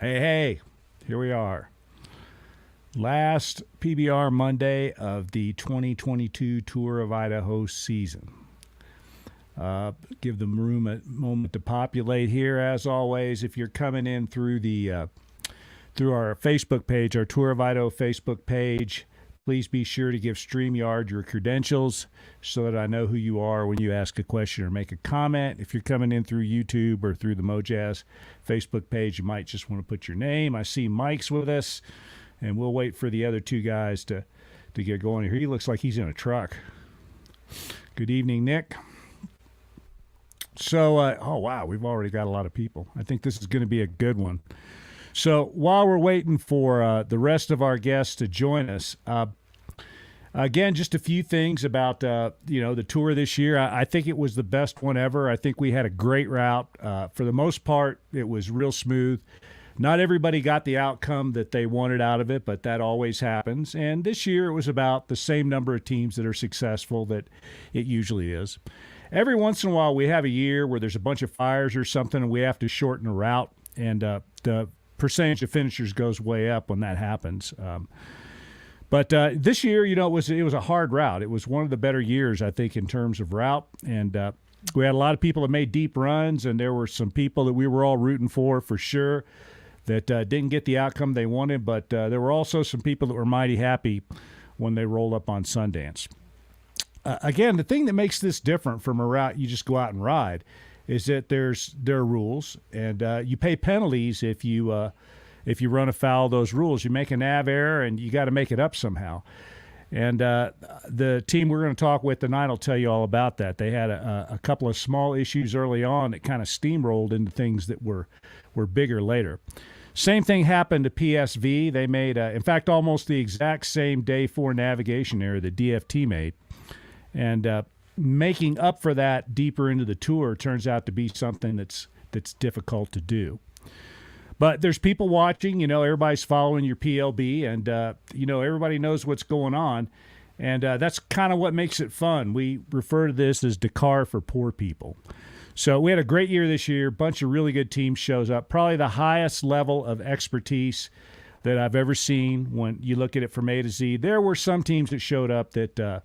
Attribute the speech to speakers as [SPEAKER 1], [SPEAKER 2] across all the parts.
[SPEAKER 1] Hey, here we are. Last PBR Monday of the 2022 Tour of Idaho season. Give the room a moment to populate here. As always, if you're coming in through through our Facebook page, our Tour of Idaho Facebook page, please be sure to give StreamYard your credentials so that I know who you are when you ask a question or make a comment. If you're coming in through YouTube or through the Mojazz Facebook page, you might just want to put your name. I see Mike's with us, and we'll wait for the other two guys to get going here. He looks like he's in a truck. Good evening, Nick. So, oh, wow, we've already got a lot of people. I think this is going to be a good one. So while we're waiting for the rest of our guests to join us, again, just a few things about, the tour this year. I think it was the best one ever. I think we had a great route. For the most part, it was real smooth. Not everybody got the outcome that they wanted out of it, but that always happens. And this year it was about the same number of teams that are successful that it usually is. Every once in a while we have a year where there's a bunch of fires or something and we have to shorten a route, and the percentage of finishers goes way up when that happens. But this year, it was a hard route. It was one of the better years, I think, in terms of route. And we had a lot of people that made deep runs, and there were some people that we were all rooting for sure, that didn't get the outcome they wanted. But there were also some people that were mighty happy when they rolled up on Sundance. Again, the thing that makes this different from a route you just go out and ride is that there are rules, and you pay penalties if you run afoul of those rules. You make a nav error, and you got to make it up somehow. And the team we're going to talk with tonight will tell you all about that. They had a couple of small issues early on that kind of steamrolled into things that were bigger later. Same thing happened to PSV. They made, in fact, almost the exact same day 4 navigation error that DFT made. And making up for that deeper into the tour turns out to be something that's difficult to do. But there's people watching, everybody's following your PLB, and, everybody knows what's going on. And that's kind of what makes it fun. We refer to this as Dakar for poor people. So we had a great year this year. A bunch of really good teams shows up. Probably the highest level of expertise that I've ever seen when you look at it from A to Z. There were some teams that showed up that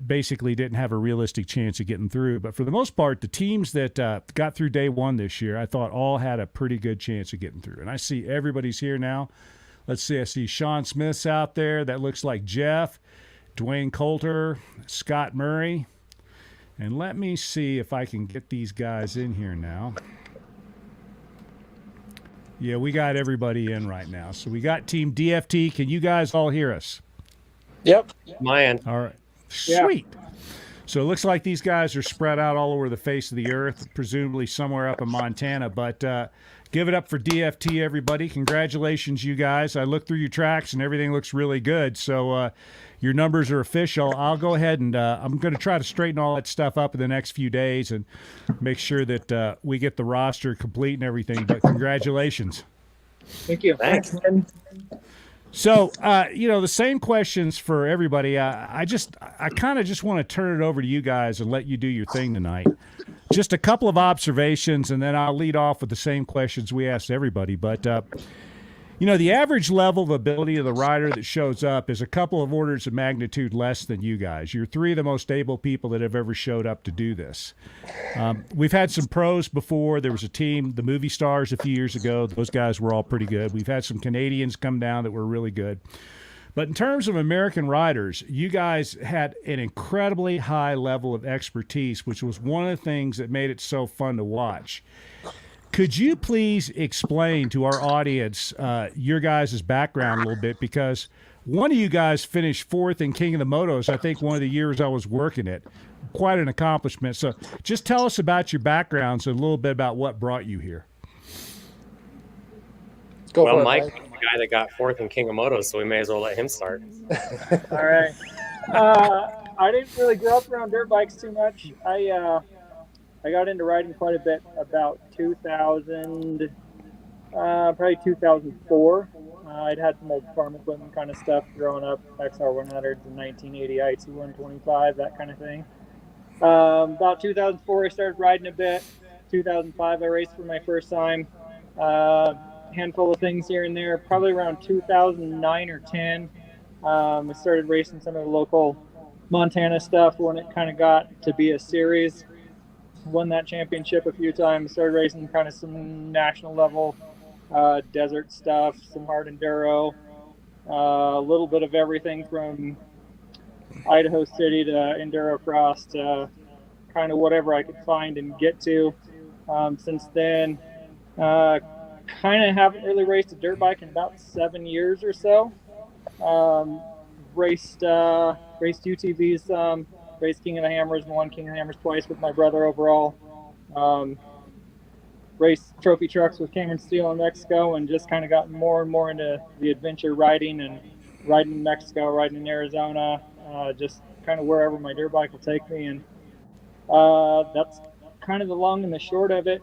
[SPEAKER 1] basically didn't have a realistic chance of getting through. But for the most part, the teams that got through day one this year, I thought all had a pretty good chance of getting through. And I see everybody's here now. Let's see. I see Sean Smith's out there. That looks like Jeff, Dwayne Coulter, Scott Murray. And let me see if I can get these guys in here now. Yeah, we got everybody in right now. So we got Team DFT. Can you guys all hear us?
[SPEAKER 2] Yep. My end.
[SPEAKER 1] All right. Sweet. Yeah. So it looks like these guys are spread out all over the face of the earth, presumably somewhere up in Montana. But give it up for DFT, everybody. Congratulations, you guys. I looked through your tracks, and everything looks really good. So your numbers are official. I'll go ahead and I'm going to try to straighten all that stuff up in the next few days and make sure that we get the roster complete and everything. But congratulations.
[SPEAKER 2] Thank you.
[SPEAKER 3] Thanks.
[SPEAKER 1] So, the same questions for everybody. I kind of just want to turn it over to you guys and let you do your thing tonight. Just a couple of observations, and then I'll lead off with the same questions we asked everybody. But, the average level of ability of the rider that shows up is a couple of orders of magnitude less than you guys. You're 3 of the most able people that have ever showed up to do this. We've had some pros before. There was a team, the Movie Stars, a few years ago. Those guys were all pretty good. We've had some Canadians come down that were really good. But in terms of American riders, you guys had an incredibly high level of expertise, which was one of the things that made it so fun to watch. Could you please explain to our audience your guys' background a little bit? Because one of you guys finished 4th in King of the Motos, I think one of the years I was working it. Quite an accomplishment. So just tell us about your backgrounds and a little bit about what brought you here.
[SPEAKER 2] Well, Mike was the guy that got 4th in King of Motos, so we may as well let him start.
[SPEAKER 3] All right. I didn't really grow up around dirt bikes too much. I got into riding quite a bit about 2000, probably 2004. I'd had some old farm equipment kind of stuff growing up, XR 100s and 1980 IC 125, that kind of thing. About 2004, I started riding a bit. 2005, I raced for my first time. handful of things here and there. Probably around 2009 or 10, I started racing some of the local Montana stuff when it kind of got to be a series. Won that championship a few times. Started racing kind of some national level desert stuff, some hard enduro, a little bit of everything from Idaho City to enduro cross to kind of whatever I could find and get to. Since then, kind of haven't really raced a dirt bike in about 7 years or so. Raced UTVs, raced King of the Hammers, and won King of the Hammers twice with my brother overall. Raced trophy trucks with Cameron Steele in Mexico, and just kind of gotten more and more into the adventure riding and riding in Mexico, riding in Arizona, just kind of wherever my dirt bike will take me. And that's kind of the long and the short of it.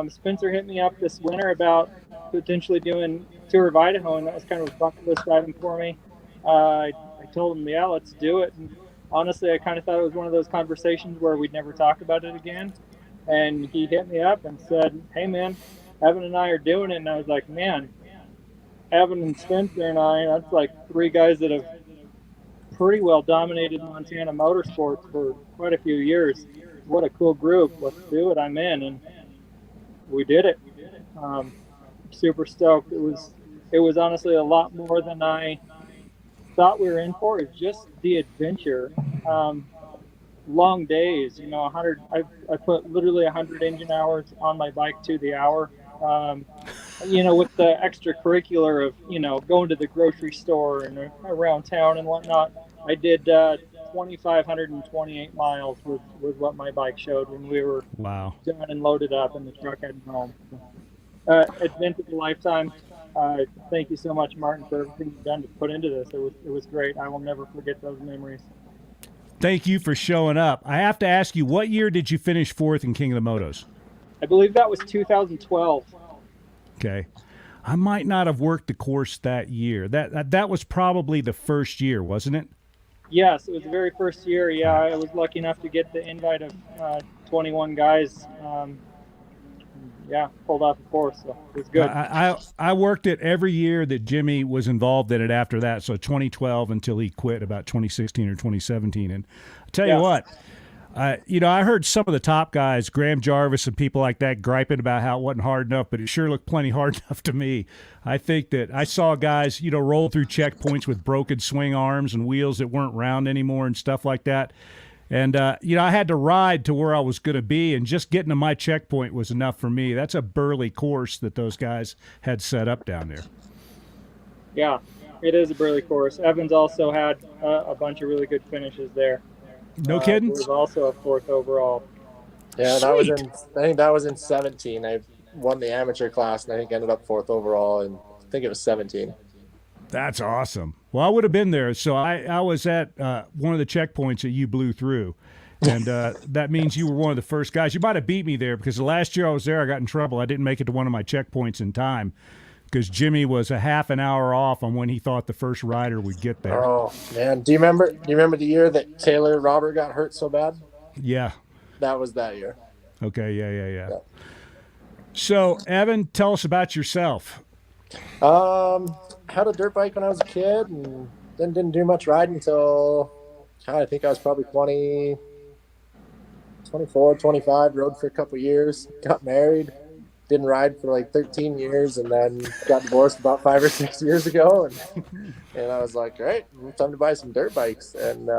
[SPEAKER 3] Spencer hit me up this winter about potentially doing Tour of Idaho, and that was kind of a bucket list item for me. I told him, yeah, let's do it. And honestly, I kind of thought it was one of those conversations where we'd never talk about it again. And he hit me up and said, hey, man, Evan and I are doing it. And I was like, man, Evan and Spencer and I, that's like three guys that have pretty well dominated Montana motorsports for quite a few years. What a cool group. Let's do it. I'm in. And we did it. Super stoked. It was honestly a lot more than I thought we were in for. It's just the adventure. Long days, 100. I put literally 100 engine hours on my bike to the hour. With the extracurricular of going to the grocery store and around town and whatnot. I did 2,528 miles was what my bike showed when we were
[SPEAKER 1] Wow.
[SPEAKER 3] done and loaded up in the truck heading home. Advent of a lifetime. Thank you so much, Martin, for everything you've done to put into this. It was great. I will never forget those memories.
[SPEAKER 1] Thank you for showing up. I have to ask you, what year did you finish fourth in King of the Motos?
[SPEAKER 3] I believe that was 2012.
[SPEAKER 1] Okay. I might not have worked the course that year. That was probably the first year, wasn't it?
[SPEAKER 3] Yes, it was the very first year. Yeah, I was lucky enough to get the invite of 21 guys. Pulled off the course, so it was good.
[SPEAKER 1] I worked it every year that Jimmy was involved in it after that, so 2012 until he quit about 2016 or 2017. And I'll tell you what, I heard some of the top guys, Graham Jarvis and people like that, griping about how it wasn't hard enough, but it sure looked plenty hard enough to me. I think that I saw guys, roll through checkpoints with broken swing arms and wheels that weren't round anymore and stuff like that. And, I had to ride to where I was going to be, and just getting to my checkpoint was enough for me. That's a burly course that those guys had set up down there.
[SPEAKER 3] Yeah, it is a burly course. Evans also had a bunch of really good finishes there.
[SPEAKER 1] No kidding?
[SPEAKER 3] He was also a fourth overall.
[SPEAKER 4] Yeah,
[SPEAKER 1] Sweet.
[SPEAKER 4] I think that was in 17. I won the amateur class, and I think ended up fourth overall, and I think it was 17.
[SPEAKER 1] That's awesome. Well, I would have been there. So I was at one of the checkpoints that you blew through. And that means you were one of the first guys. You might have beat me there, because the last year I was there, I got in trouble. I didn't make it to one of my checkpoints in time because Jimmy was a half an hour off on when he thought the first rider would get there.
[SPEAKER 4] Oh, man. Do you remember the year that Taylor Robert got hurt so bad?
[SPEAKER 1] Yeah.
[SPEAKER 4] That was that year.
[SPEAKER 1] Okay, yeah. So, Evan, tell us about yourself.
[SPEAKER 4] Had a dirt bike when I was a kid, and then didn't do much riding until I think I was probably 24, 25, rode for a couple years, got married, didn't ride for like 13 years, and then got divorced about 5 or 6 years ago. And I was like, all right, time to buy some dirt bikes. And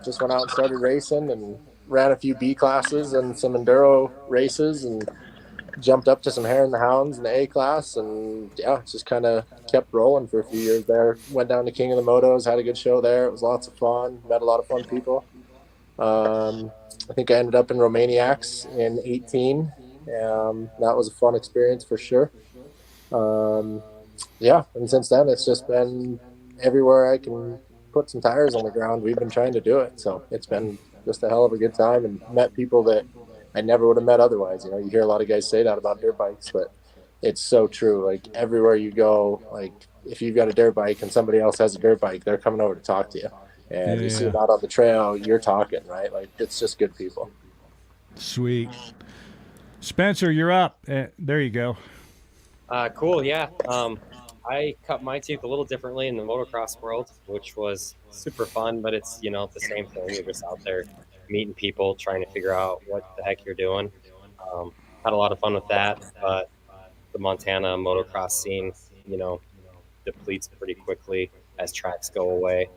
[SPEAKER 4] just went out and started racing and ran a few B classes and some enduro races, and jumped up to some Hare and the Hounds in the A class, and just kind of kept rolling for a few years there. Went down to King of the Motos, had a good show there. It was lots of fun, met a lot of fun people. I think I ended up in Romaniacs in 18. That was a fun experience for sure. And since then it's just been everywhere I can put some tires on the ground. We've been trying to do it, so it's been just a hell of a good time, and met people that I never would have met otherwise. You hear a lot of guys say that about dirt bikes, but it's so true. Like, everywhere you go, like, if you've got a dirt bike and somebody else has a dirt bike, they're coming over to talk to you. And you see them out on the trail, you're talking, right? Like, it's just good people.
[SPEAKER 1] Sweet. Spencer, you're up. There you go.
[SPEAKER 2] Cool, yeah. I cut my teeth a little differently in the motocross world, which was super fun, but it's, the same thing. You're just out there meeting people, trying to figure out what the heck you're doing. Had a lot of fun with that, but the Montana motocross scene, you know, depletes pretty quickly as tracks go away,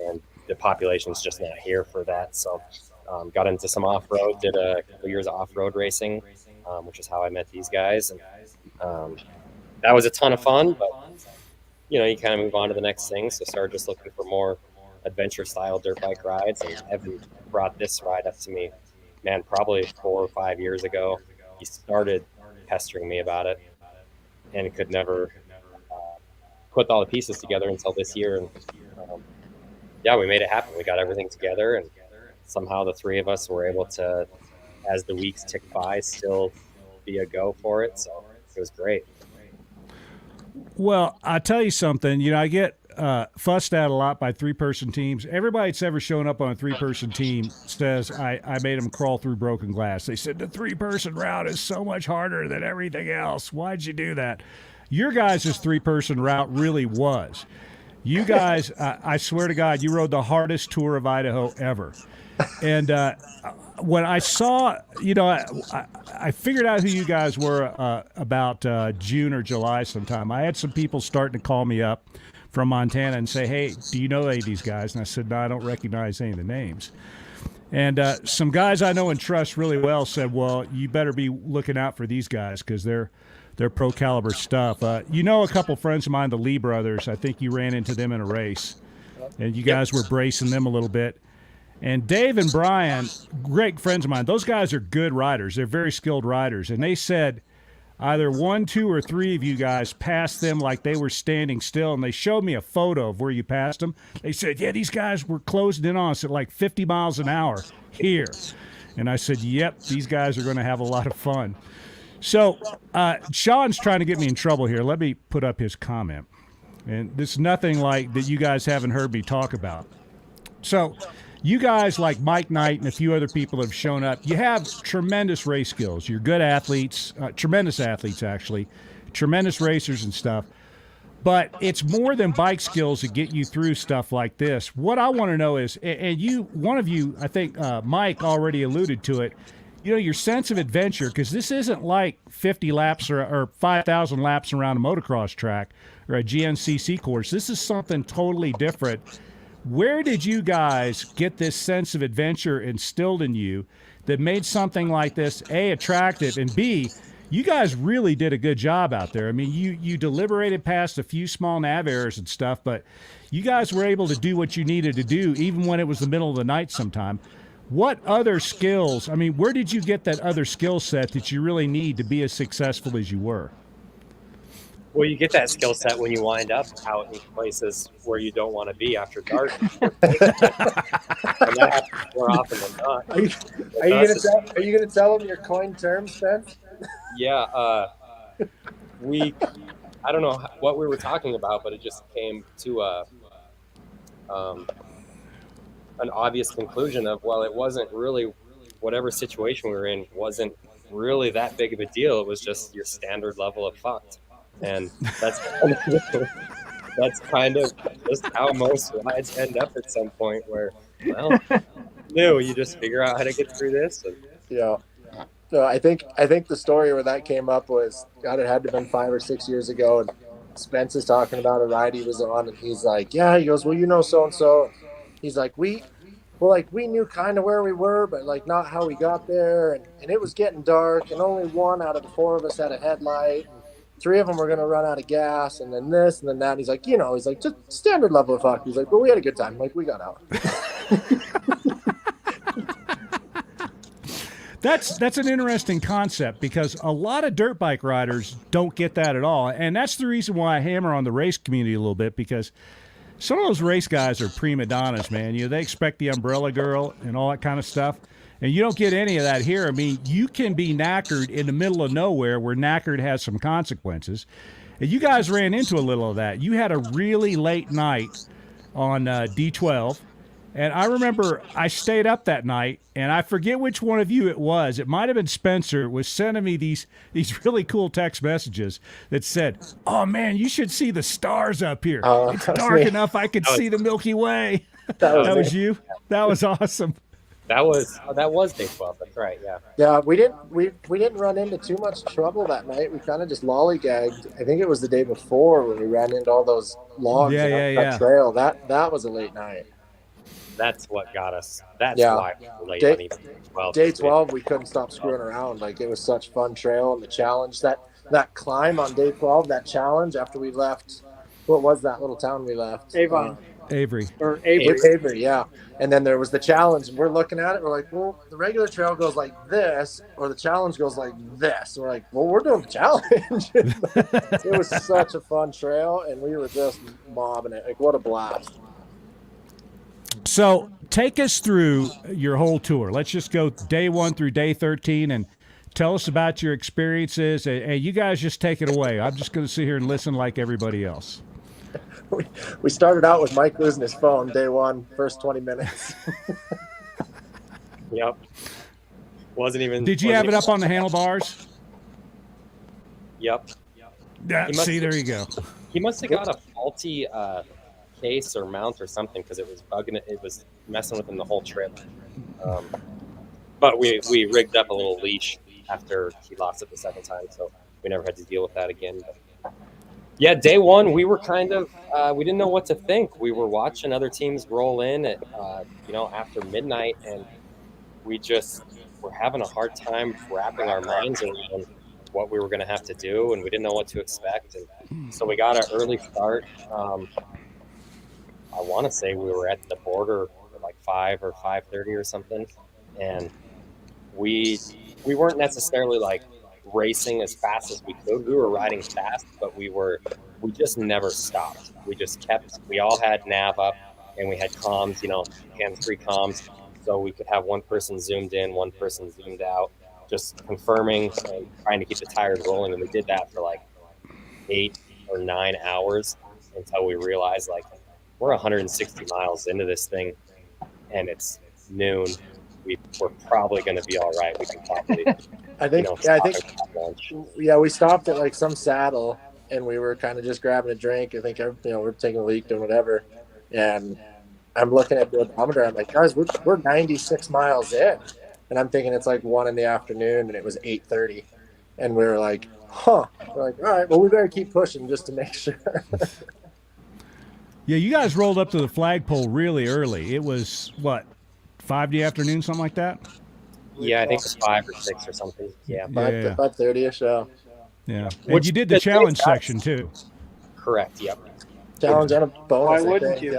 [SPEAKER 2] and the population's just not here for that. So, got into some off road, did a couple years of off road racing, which is how I met these guys, and that was a ton of fun. But you kind of move on to the next thing. So, started just looking for more adventure style dirt bike rides, and Evan brought this ride up to me, man, probably 4 or 5 years ago. He started pestering me about it, and could never put all the pieces together until this year. And yeah, we made it happen. We got everything together, and somehow the three of us were able to, as the weeks ticked by, still be a go for it. So it was great.
[SPEAKER 1] Well, I tell you something. I get fussed at a lot by three-person teams. Everybody that's ever shown up on a three-person team says I made them crawl through broken glass. They said the three-person route is so much harder than everything else. Why'd you do that? Your guys' three-person route really was. You guys, I swear to God, you rode the hardest tour of Idaho ever. And when I saw, I figured out who you guys were about June or July sometime. I had some people starting to call me up from Montana and say, hey, do you know any of these guys? And I said, no, I don't recognize any of the names. And some guys I know and trust really well said, well, you better be looking out for these guys because they're pro caliber stuff. A couple friends of mine, the Lee brothers, I think you ran into them in a race, and you guys were bracing them a little bit. And Dave and Brian, great friends of mine, those guys are good riders. They're very skilled riders. And they said either 1, 2, or 3 of you guys passed them like they were standing still, and they showed me a photo of where you passed them. They said, yeah, these guys were closing in on us at like 50 miles an hour here. And I said, yep, these guys are going to have a lot of fun. So Sean's trying to get me in trouble here. Let me put up his comment. And this is nothing like that you guys haven't heard me talk about. So you guys, like Mike Knight and a few other people that have shown up, you have tremendous race skills. You're good athletes, tremendous athletes, actually, tremendous racers and stuff. But it's more than bike skills that get you through stuff like this. What I want to know is, and one of you, I think Mike already alluded to it, your sense of adventure, because this isn't like 50 laps or 5,000 laps around a motocross track or a GNCC course. This is something totally different. Where did you guys get this sense of adventure instilled in you that made something like this, A, attractive, and B, you guys really did a good job out there. I mean, you deliberated past a few small nav errors and stuff, but you guys were able to do what you needed to do, even when it was the middle of the night sometime. What other skills, where did you get that other skill set that you really need to be as successful as you were?
[SPEAKER 2] Well, you get that skill set when you wind up out in places where you don't want to be after dark. And that happens more often than not.
[SPEAKER 4] Are you gonna tell them your coined term, Spence?
[SPEAKER 2] Yeah, I don't know what we were talking about, but it just came to an obvious conclusion of, well, it wasn't really, whatever situation we were in wasn't really that big of a deal. It was just your standard level of fucked. And that's kind of just how most rides end up at some point where, well, you just figure out how to get through this. And,
[SPEAKER 4] yeah. So I think the story where that came up was, God, it had to have been 5 or 6 years ago. And Spence is talking about a ride he was on, and he's like, yeah, he goes, well, so-and-so. He's like, we knew kind of where we were, but like not how we got there. And it was getting dark, and only 1 out of the 4 of us had a headlight. And 3 of them were going to run out of gas, and then this and then that. And he's like, just standard level of fuck. He's like, well, we had a good time. Like, we got out.
[SPEAKER 1] That's an interesting concept, because a lot of dirt bike riders don't get that at all. And that's the reason why I hammer on the race community a little bit, because some of those race guys are prima donnas, man. They expect the umbrella girl and all that kind of stuff. And you don't get any of that here. You can be knackered in the middle of nowhere where knackered has some consequences. And you guys ran into a little of that. You had a really late night on D12, And I remember I stayed up that night, and I forget which one of you it was. It might have been Spencer was sending me these really cool text messages that said, "Oh man, you should see the stars up here. It's
[SPEAKER 4] that was
[SPEAKER 1] dark
[SPEAKER 4] me.
[SPEAKER 1] enough I could see the Milky Way."
[SPEAKER 4] That was
[SPEAKER 1] That
[SPEAKER 4] me.
[SPEAKER 1] was you. That was awesome.
[SPEAKER 2] That was day 12. That's right. Yeah.
[SPEAKER 4] Yeah, we didn't run into too much trouble that night. We kind of just lollygagged. I think it was the day before when we ran into all those logs
[SPEAKER 1] Yeah,
[SPEAKER 4] and
[SPEAKER 1] yeah,
[SPEAKER 4] up
[SPEAKER 1] yeah.
[SPEAKER 4] that trail. That was a late night.
[SPEAKER 2] That's what got us. That's
[SPEAKER 4] Yeah.
[SPEAKER 2] why we were late
[SPEAKER 4] Day-
[SPEAKER 2] on even 12.
[SPEAKER 4] Day 12, we couldn't stop screwing around. Like, it was such a fun trail, and the challenge that climb on day 12, that challenge after we left. What was that little town we left?
[SPEAKER 3] Avon
[SPEAKER 1] Avery.
[SPEAKER 3] or Avery.
[SPEAKER 4] Avery, yeah. And then there was the challenge, and we're looking at it. We're like, well, the regular trail goes like this, or the challenge goes like this. We're like, well, we're doing the challenge. It was such a fun trail, and we were just mobbing it. Like, what a blast.
[SPEAKER 1] So take us through your whole tour. Let's just go day 1 through day 13 and tell us about your experiences. And you guys just take it away. I'm just going to sit here and listen like everybody else.
[SPEAKER 4] We started out with Mike losing his phone day 1, first 20 minutes.
[SPEAKER 2] Yep. Wasn't even.
[SPEAKER 1] Did you have it up on the handlebars?
[SPEAKER 2] Yep.
[SPEAKER 1] Yeah,
[SPEAKER 2] He must
[SPEAKER 1] see,
[SPEAKER 2] have-
[SPEAKER 1] there you go.
[SPEAKER 2] He must have got a faulty case or mount or something because it was bugging it. It was messing with him the whole trip. But we rigged up a little leash after he lost it the second time, so we never had to deal with that again. But yeah, day 1 we were kind of we didn't know what to think. We were watching other teams roll in at after midnight, and we just were having a hard time wrapping our minds around what we were going to have to do, and we didn't know what to expect. And so we got an early start. I want to say we were at the border at like 5 or 5:30 or something, and we weren't necessarily like racing as fast as we could. We were riding fast, but we just never stopped. We all had nav up, and we had comms, hands-free comms, so we could have one person zoomed in, one person zoomed out, just confirming and trying to keep the tires rolling. And we did that for like 8 or 9 hours until we realized like we're 160 miles into this thing, and it's noon. We're probably going to be all right. We can probably,
[SPEAKER 4] I think,
[SPEAKER 2] stop and have lunch.
[SPEAKER 4] we stopped at like some saddle, and we were kind of just grabbing a drink. I think, we're taking a leak, doing whatever. And I'm looking at the odometer. I'm like, guys, we're 96 miles in. And I'm thinking it's like 1 p.m, and it was 8:30. And we were like, huh. We're like, all right, well, we better keep pushing just to make sure.
[SPEAKER 1] Yeah, you guys rolled up to the flagpole really early. It was, what, 5 in the afternoon, something like that?
[SPEAKER 2] Yeah, I think it's 5 or 6 or something. Yeah,
[SPEAKER 1] Yeah.
[SPEAKER 4] 5:30ish.
[SPEAKER 1] Yeah. And
[SPEAKER 2] Which
[SPEAKER 1] you did the
[SPEAKER 2] the
[SPEAKER 1] challenge
[SPEAKER 2] thing-
[SPEAKER 1] section, too.
[SPEAKER 2] correct. Yep.
[SPEAKER 4] Challenge and a bonus.
[SPEAKER 3] Why
[SPEAKER 4] I
[SPEAKER 3] wouldn't
[SPEAKER 4] think,
[SPEAKER 3] you?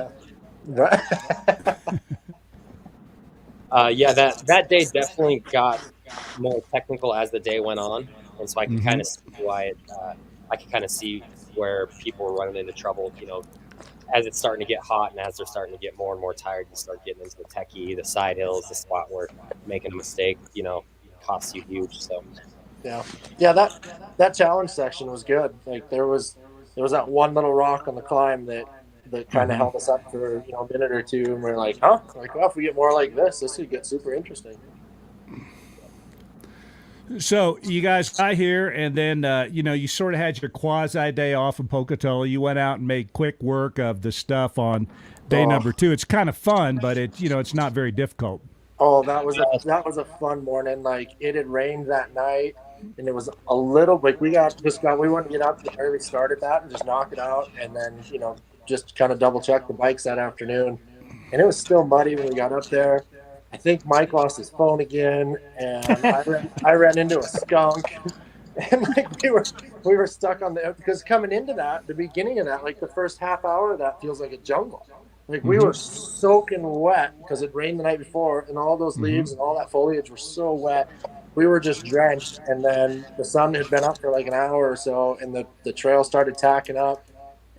[SPEAKER 4] Yeah.
[SPEAKER 2] That day definitely got more technical as the day went on, and so I could kind of see why I could kind of see where people were running into trouble. As it's starting to get hot and as they're starting to get more and more tired, you start getting into the techie, the side hills, the spot where making a mistake, costs you huge. So
[SPEAKER 4] Yeah, that challenge section was good. Like there was that one little rock on the climb that kind of held us up for a minute or two, and we're like, huh? Like, well, if we get more like this could get super interesting.
[SPEAKER 1] So you guys got here, and then, you sort of had your quasi day off in Pocatello. You went out and made quick work of the stuff on day number 2. It's kind of fun, but it's not very difficult.
[SPEAKER 4] Oh, that was a fun morning. Like it had rained that night, and it was a little like we wanted to get up to early start at that and just knock it out, and then just kind of double check the bikes that afternoon. And it was still muddy when we got up there. I think Mike lost his phone again, and I ran into a skunk, and like we were stuck on because coming into that, the beginning of that, like the first half hour of that feels like a jungle. Like we were soaking wet because it rained the night before, and all those leaves and all that foliage were so wet. We were just drenched, and then the sun had been up for like an hour or so, and the trail started tacking up.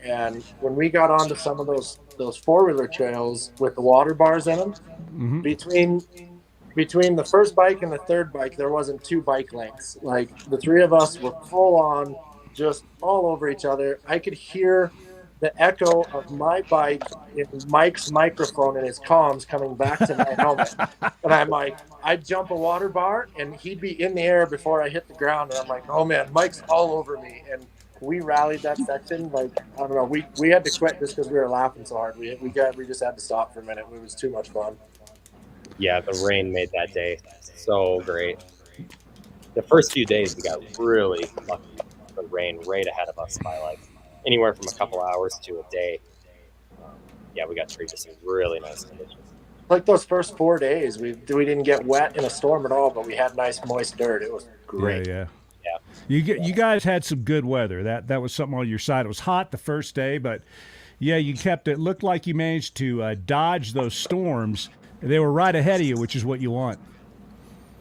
[SPEAKER 4] And when we got onto some of those 4-wheeler trails with the water bars in them, between the first bike and the third bike, there wasn't 2 bike lengths. Like the 3 of us were full on, just all over each other. I could hear the echo of my bike in Mike's microphone and his comms coming back to my helmet. And I'm like, I'd jump a water bar and he'd be in the air before I hit the ground. And I'm like, oh man, Mike's all over me. And we rallied that section. Like, I don't know, we had to quit just because we were laughing so hard. We just had to stop for a minute. It was too much fun.
[SPEAKER 2] Yeah, the rain made that day so great. The first few days we got really lucky. The rain right ahead of us by like anywhere from a couple hours to a day. Yeah, we got treated to some really nice conditions.
[SPEAKER 4] Like those first 4 days, we didn't get wet in a storm at all, but we had nice moist dirt. It was great.
[SPEAKER 1] Yeah.
[SPEAKER 2] Yeah.
[SPEAKER 1] You guys had some good weather. That was something on your side. It was hot the first day, but yeah, you kept it. Looked like you managed to dodge those storms. They were right ahead of you, which is what you want.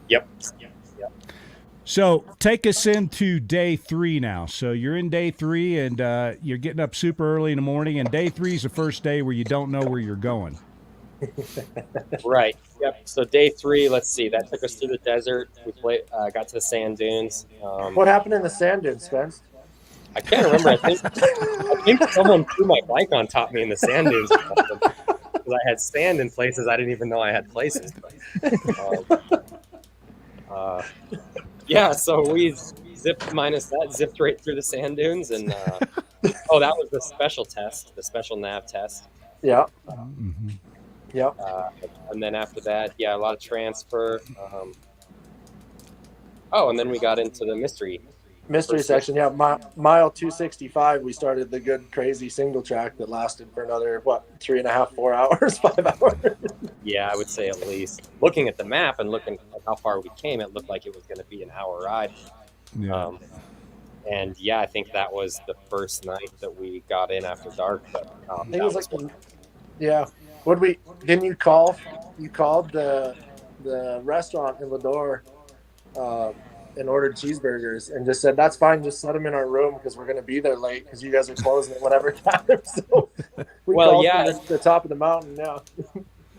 [SPEAKER 2] Yep.
[SPEAKER 1] So take us into day 3 now. So you're in day 3, and you're getting up super early in the morning, and day 3 is the first day where you don't know where you're going.
[SPEAKER 2] Right. Yep. So day 3, let's see. That took us through the desert. We got to the sand dunes.
[SPEAKER 4] What happened in the sand dunes, Spence?
[SPEAKER 2] I can't remember. I think someone threw my bike on top of me in the sand dunes because I had sand in places I didn't even know I had places. Yeah, so we zipped right through the sand dunes, and that was the special test, the special nav test.
[SPEAKER 4] Yeah.
[SPEAKER 1] Mm-hmm.
[SPEAKER 4] Yep.
[SPEAKER 2] And then after that, a lot of transfer. And then we got into the mystery
[SPEAKER 4] section. Yeah, mile 265. We started the good crazy single track that lasted for another 3.5, 4 hours, 5 hours.
[SPEAKER 2] Yeah, I would say at least. Looking at the map and looking at how far we came, it looked like it was going to be an hour ride.
[SPEAKER 1] Yeah.
[SPEAKER 2] I think that was the first night that we got in after dark. But
[SPEAKER 4] I think it was didn't you call? You called the restaurant in Lador and ordered cheeseburgers and just said, that's fine, just set them in our room because we're going to be there late because you guys are closing at whatever time. So called from the top of the mountain. Yeah.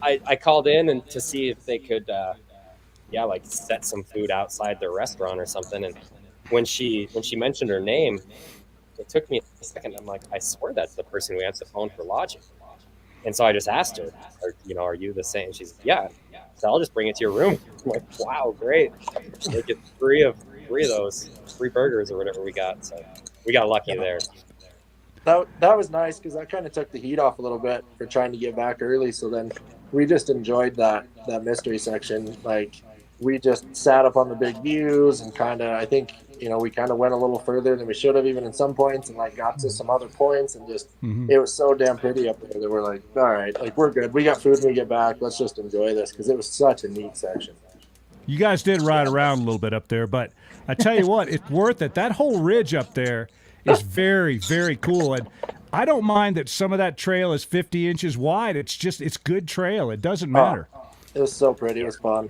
[SPEAKER 2] I called in and to see if they could set some food outside their restaurant or something. And when she mentioned her name, it took me a second. I'm like, I swear that's the person who answered the phone for lodging. And so I just asked her, are you the same? She's yeah. So I'll just bring it to your room. I'm like, wow, great. They get three of those, 3 burgers or whatever we got. So we got lucky there.
[SPEAKER 4] That was nice because that kind of took the heat off a little bit for trying to get back early. So then we just enjoyed that mystery section. Like we just sat up on the big views and I think, we kind of went a little further than we should have even in some points and got to some other points and just, It was so damn pretty up there that we're like, all right, we're good. We got food when we get back. Let's just enjoy this because it was such a neat section.
[SPEAKER 1] You guys did ride around a little bit up there, but I tell you what, it's worth it. That whole ridge up there is very, very cool. And I don't mind that some of that trail is 50 inches wide. It's good trail. It doesn't matter.
[SPEAKER 4] It was so pretty. It was fun.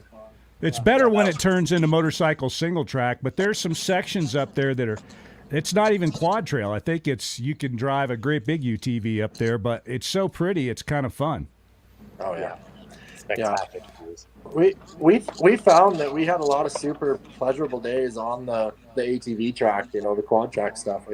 [SPEAKER 1] It's better when it turns into motorcycle single track, but there's some sections up there that it's not even quad trail. I think you can drive a great big UTV up there, but it's so pretty. It's kind of fun.
[SPEAKER 4] Oh yeah.
[SPEAKER 2] Spectacular.
[SPEAKER 4] We found that we had a lot of super pleasurable days on the ATV track, the quad track stuff.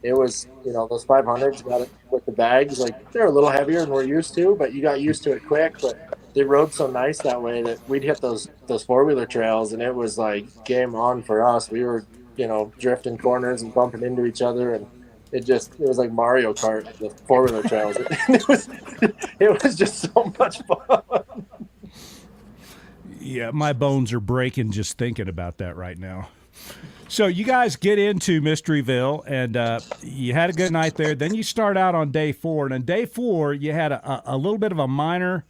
[SPEAKER 4] It was, those 500s got it with the bags, they're a little heavier than we're used to, but you got used to it quick. But they rode so nice that way that we'd hit those 4-wheeler trails and it was game on for us. We were, drifting corners and bumping into each other and it was like Mario Kart, the 4-wheeler trails. It was just so much fun.
[SPEAKER 1] Yeah, my bones are breaking just thinking about that right now. So you guys get into Mysteryville, and you had a good night there. Then you start out on day 4, and on day 4 you had a little bit of a minor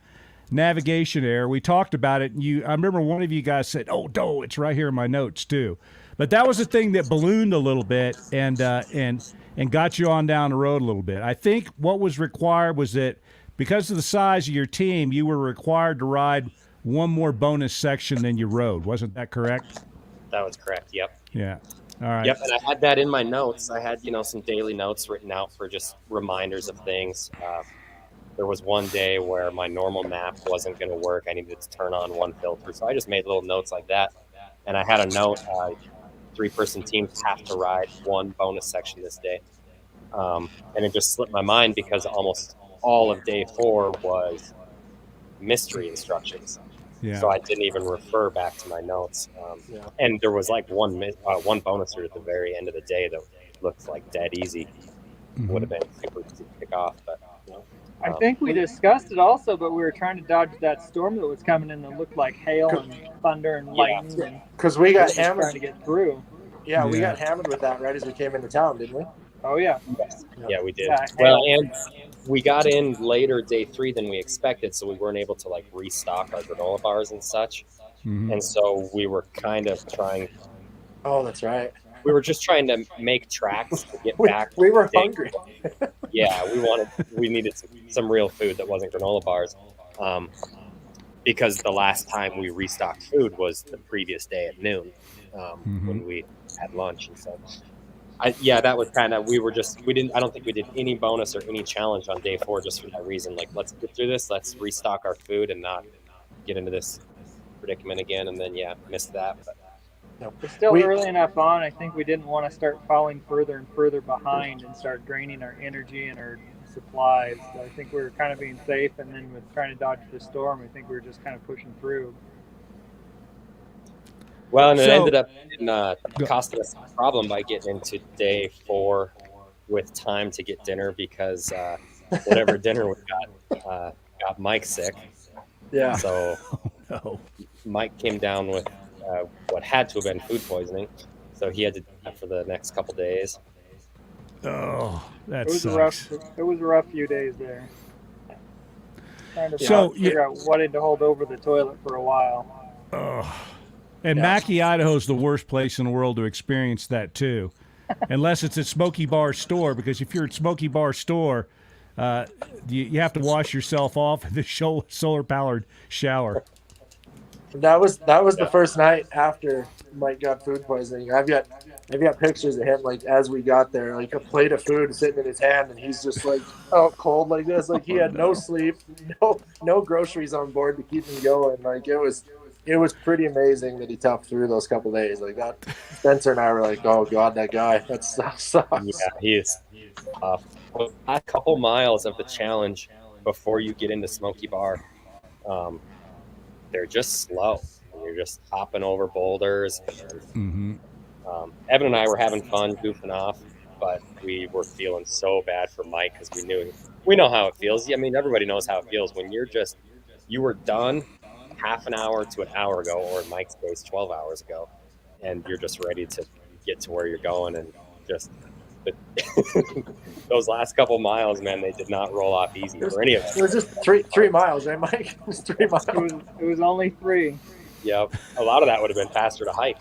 [SPEAKER 1] navigation error. We talked about it. I remember one of you guys said, "Oh, it's right here in my notes too." But that was the thing that ballooned a little bit and got you on down the road a little bit. I think what was required was that because of the size of your team, you were required to ride one more bonus section than you rode. Wasn't that correct?
[SPEAKER 2] That was correct. Yep.
[SPEAKER 1] Yeah. All right.
[SPEAKER 2] Yep. And I had that in my notes. I had, some daily notes written out for just reminders of things. There was one day where my normal map wasn't going to work. I needed to turn on one filter. So I just made little notes like that. And I had a note, 3-person teams have to ride one bonus section this day. And it just slipped my mind because almost all of day 4 was mystery instructions.
[SPEAKER 1] Yeah.
[SPEAKER 2] So I didn't even refer back to my notes. And there was like one bonus route at the very end of the day that looked like dead easy. Would have been super easy to pick off, but
[SPEAKER 3] I think we discussed it also, but we were trying to dodge that storm that was coming in that looked like hail and thunder and lightning.
[SPEAKER 4] Because we got
[SPEAKER 3] Trying
[SPEAKER 4] hammered.
[SPEAKER 3] to get through.
[SPEAKER 4] Yeah, we got hammered with that right as we came into town, didn't we?
[SPEAKER 3] Oh yeah.
[SPEAKER 2] Yeah, we did.
[SPEAKER 3] Yeah,
[SPEAKER 2] Well,
[SPEAKER 3] hail.
[SPEAKER 2] and we got in later day 3 than we expected, so we weren't able to like restock our granola bars and such. And so we were kind of trying.
[SPEAKER 4] Oh, that's right.
[SPEAKER 2] We were just trying to make tracks to get back.
[SPEAKER 4] We were hungry.
[SPEAKER 2] Yeah, we needed some real food that wasn't granola bars, because the last time we restocked food was the previous day at noon, when we had lunch, and so that was kind of we didn't. I don't think we did any bonus or any challenge on day 4 just for that reason. Like, let's get through this, let's restock our food and not get into this predicament again, and then missed that. But
[SPEAKER 3] It's still early enough on. I think we didn't want to start falling further and further behind and start draining our energy and our supplies. So I think we were kind of being safe, and then with trying to dodge the storm, I think we were just kind of pushing through.
[SPEAKER 2] Well, and it ended up costing us a problem by getting into day 4 with time to get dinner because whatever dinner we got Mike sick.
[SPEAKER 4] Yeah.
[SPEAKER 2] So Mike came down with what had to have been food poisoning, so he had to do that for the next couple days.
[SPEAKER 1] Oh, that
[SPEAKER 3] sucks. It was a rough few days there. Trying to figure out what to hold over the toilet for a while.
[SPEAKER 1] And Mackay, Idaho is the worst place in the world to experience that too, unless it's at Smoky Bar Store. Because if you're at Smoky Bar Store, you have to wash yourself off in the solar-powered shower.
[SPEAKER 4] That was the first night after Mike got food poisoning. I've got pictures of him like as we got there, like a plate of food sitting in his hand, and he's just like out cold like this. Like he had no sleep, no groceries on board to keep him going. Like it was pretty amazing that he toughed through those couple days like that. Spencer and I were like, oh god, that guy, that sucks.
[SPEAKER 2] Yeah, he is tough. A couple miles of the challenge before you get into Smoky Bar, they're just slow. You're just hopping over boulders. And, Evan and I were having fun, goofing off, but we were feeling so bad for Mike because we know how it feels. I mean, everybody knows how it feels when you were done half an hour to an hour ago, or in Mike's case, 12 hours ago, and you're just ready to get to where you're going, and just those last couple miles, man, they did not roll off easy for any of us.
[SPEAKER 4] It was just three miles, right, Mike? It was 3 miles.
[SPEAKER 3] It was only 3.
[SPEAKER 2] Yep. A lot of that would have been faster to hike.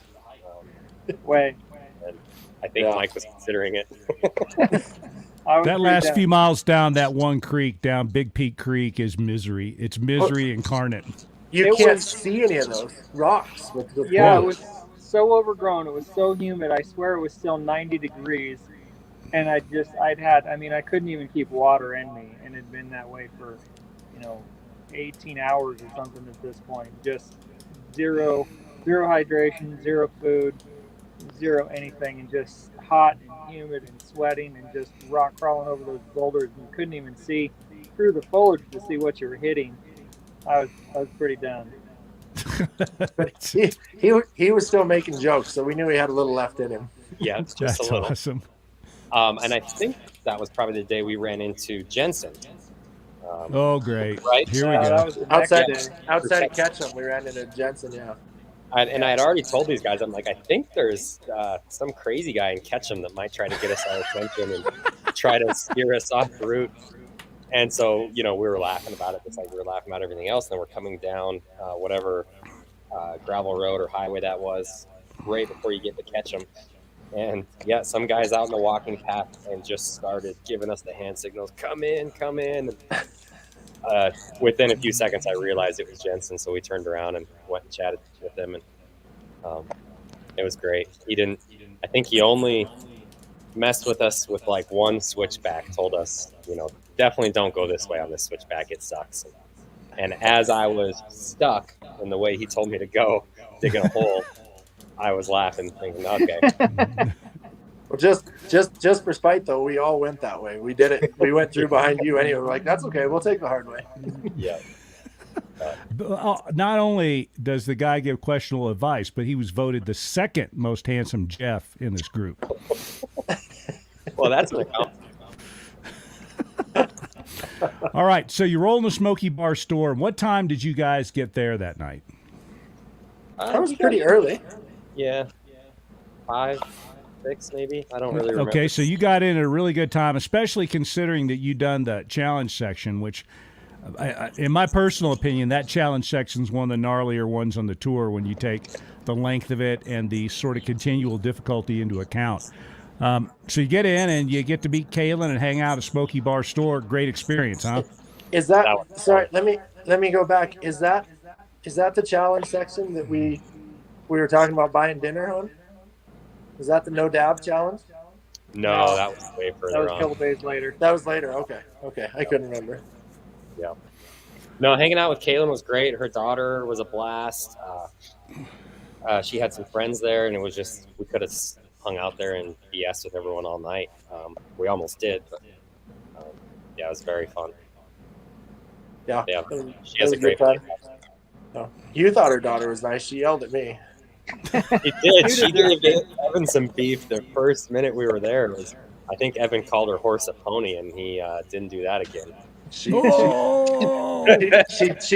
[SPEAKER 3] And
[SPEAKER 2] I think Mike was considering it.
[SPEAKER 1] That last few miles down that one creek, down Big Peak Creek, is misery. It's misery incarnate.
[SPEAKER 4] You can't see any of those rocks. With
[SPEAKER 3] it was so overgrown. It was so humid. I swear it was still 90 degrees. And I couldn't even keep water in me. And it had been that way for, 18 hours or something at this point. Just zero hydration, zero food, zero anything, and just hot and humid and sweating and just rock crawling over those boulders. And you couldn't even see through the foliage to see what you were hitting. I was pretty done.
[SPEAKER 4] But he was still making jokes, so we knew he had a little left in him.
[SPEAKER 2] Yeah, just
[SPEAKER 1] That's
[SPEAKER 2] a little.
[SPEAKER 1] awesome.
[SPEAKER 2] And I think that was probably the day we ran into Jensen.
[SPEAKER 1] Oh, great!
[SPEAKER 2] Right?
[SPEAKER 1] Here we go.
[SPEAKER 4] Outside of Ketchum, we ran into Jensen. Yeah.
[SPEAKER 2] I had already told these guys, I'm like, I think there's some crazy guy in Ketchum that might try to get us our attention and try to steer us off the route. And so, we were laughing about it, just like we were laughing about everything else. And then we're coming down whatever gravel road or highway that was right before you get to Ketchum. And some guys out in the walking path and just started giving us the hand signals, come in. And, within a few seconds, I realized it was Jensen. So we turned around and went and chatted with him. And it was great. I think he only messed with us with like one switchback, told us, definitely don't go this way on this switchback. It sucks. And as I was stuck in the way he told me to go, digging a hole, I was laughing, thinking, okay.
[SPEAKER 4] Well, just for spite though, we all went that way. We did it. We went through behind you anyway. We're like, that's okay. We'll take the hard way.
[SPEAKER 2] Yeah.
[SPEAKER 1] Not only does the guy give questionable advice, but he was voted the second most handsome Jeff in this group.
[SPEAKER 2] Well, that's an accomplishment.
[SPEAKER 1] All right, so you roll in the Smoky Bar store. What time did you guys get there that night?
[SPEAKER 4] That was pretty early.
[SPEAKER 2] Yeah. 5, 6 maybe. I don't really remember.
[SPEAKER 1] Okay, so you got in at a really good time, especially considering that you done the challenge section, which, in my personal opinion, that challenge section is one of the gnarlier ones on the tour when you take the length of it and the sort of continual difficulty into account. So you get in and you get to meet Kaylin and hang out at Smoky Bar store. Great experience, huh?
[SPEAKER 4] Is that sorry? Let me go back. Is that the challenge section that we were talking about buying dinner on? Is that the no dab challenge?
[SPEAKER 2] No, that was way further
[SPEAKER 3] That was a
[SPEAKER 2] on.
[SPEAKER 3] couple days later.
[SPEAKER 4] That was later. Okay. I couldn't remember.
[SPEAKER 2] Yeah. No, hanging out with Kaylin was great. Her daughter was a blast. She had some friends there, and it was just, we could have hung out there and BS with everyone all night. We almost did, but yeah, it was very fun.
[SPEAKER 4] Yeah.
[SPEAKER 2] Yeah.
[SPEAKER 4] It
[SPEAKER 2] She has
[SPEAKER 4] was
[SPEAKER 2] a great
[SPEAKER 4] good
[SPEAKER 2] place.
[SPEAKER 4] time. No. You thought her daughter was nice. She yelled at me.
[SPEAKER 2] She did. She gave Evan some beef the first minute we were there. It was, I think Evan called her horse a pony, and he didn't do that again.
[SPEAKER 4] She
[SPEAKER 1] Oh,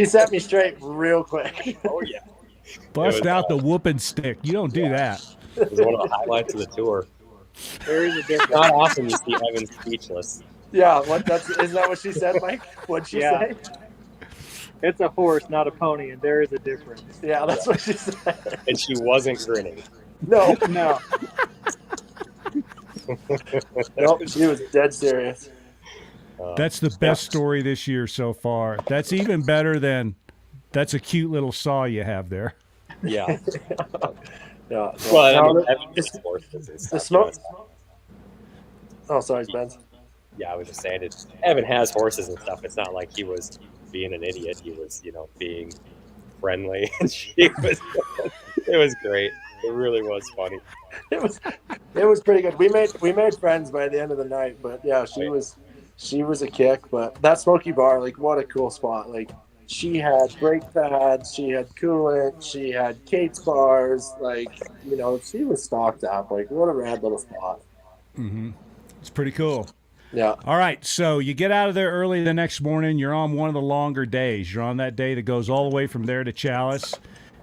[SPEAKER 4] set me straight real quick.
[SPEAKER 2] Oh, yeah.
[SPEAKER 1] bust
[SPEAKER 2] was,
[SPEAKER 1] out the whooping stick. You don't do that.
[SPEAKER 2] It was one of the highlights of the tour.
[SPEAKER 3] There is a difference.
[SPEAKER 2] Not often you see Evan speechless.
[SPEAKER 4] Yeah, isn't that what she said, Mike? What'd she
[SPEAKER 3] Yeah.
[SPEAKER 4] say?
[SPEAKER 3] It's a horse, not a pony, and there is a difference.
[SPEAKER 4] Yeah, that's what she said.
[SPEAKER 2] And she wasn't grinning.
[SPEAKER 4] No,
[SPEAKER 3] No,
[SPEAKER 4] nope, she was dead serious.
[SPEAKER 1] That's the best story this year so far. That's even better than that's a cute little saw you have there.
[SPEAKER 2] Yeah.
[SPEAKER 4] Yeah.
[SPEAKER 2] Well,
[SPEAKER 4] Now,
[SPEAKER 2] I mean, Evan gets horses and
[SPEAKER 4] the
[SPEAKER 2] stuff.
[SPEAKER 4] smoke. Oh, sorry, Spence.
[SPEAKER 2] Yeah, I was just saying it. Evan has horses and stuff. It's not like he was being an idiot. He was, being friendly. And she was. It was great. It really was funny.
[SPEAKER 4] It was pretty good. We made friends by the end of the night, but yeah, she was a kick. But that Smoky Bar, like, what a cool spot. Like, she had brake pads, she had coolant, she had Kate's bars. Like, she was stocked up. Like, what a rad little spot.
[SPEAKER 1] Mm-hmm. It's pretty cool.
[SPEAKER 4] Yeah.
[SPEAKER 1] All right, so you get out of there early the next morning. You're on one of the longer days. You're on that day that goes all the way from there to Chalice.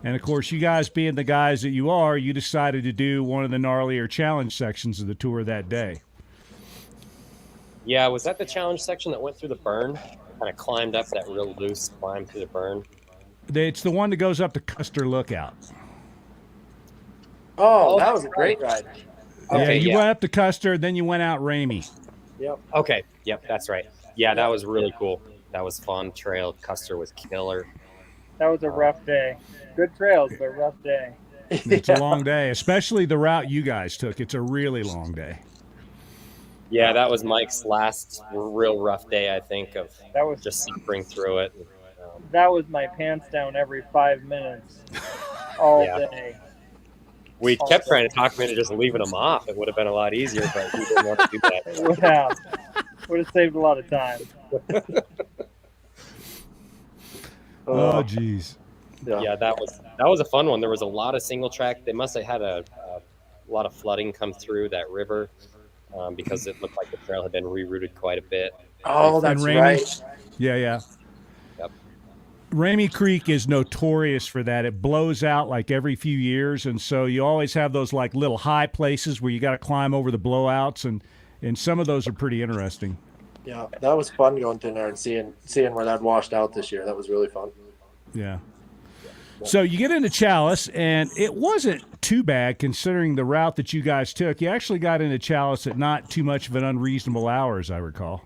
[SPEAKER 1] And, of course, you guys being the guys that you are, you decided to do one of the gnarlier challenge sections of the tour that day.
[SPEAKER 2] Yeah, was that the challenge section that went through the burn? Kind of climbed up that real loose climb through the burn.
[SPEAKER 1] It's the one that goes up to Custer Lookout.
[SPEAKER 4] Oh, that was a great ride.
[SPEAKER 2] Okay,
[SPEAKER 1] you went up to Custer, then you went out Ramey.
[SPEAKER 4] Yep.
[SPEAKER 2] Okay. Yep, that's right. Yeah, that was really cool. That was fun. Trail Custer was killer.
[SPEAKER 3] that was a rough day. Good trails, but rough day.
[SPEAKER 1] It's a long day, especially the route you guys took. It's a really long day.
[SPEAKER 2] Yeah, that was Mike's last real rough day, I think, of
[SPEAKER 3] That was
[SPEAKER 2] just suffering through it.
[SPEAKER 3] that was my pants down every 5 minutes, all
[SPEAKER 2] Yeah.
[SPEAKER 3] day.
[SPEAKER 2] We kept trying to talk him into just leaving them off. It would have been a lot easier, but we didn't want to do
[SPEAKER 3] It
[SPEAKER 2] that.
[SPEAKER 3] would have saved a lot of time.
[SPEAKER 1] Oh, geez.
[SPEAKER 2] Yeah, that was a fun one. There was a lot of single track. They must have had a lot of flooding come through that river because it looked like the trail had been rerouted quite a bit.
[SPEAKER 4] Oh, that's
[SPEAKER 1] Ramey?
[SPEAKER 4] right.
[SPEAKER 1] Yeah.
[SPEAKER 2] Yep.
[SPEAKER 1] Ramey Creek is notorious for that. It blows out like every few years, and so you always have those like little high places where you got to climb over the blowouts, and some of those are pretty interesting.
[SPEAKER 4] Yeah, that was fun going through there and seeing where that washed out this year. That was really fun.
[SPEAKER 1] Yeah. So you get into Chalice, and it wasn't too bad considering the route that you guys took. You actually got into Chalice at not too much of an unreasonable hour, as I recall.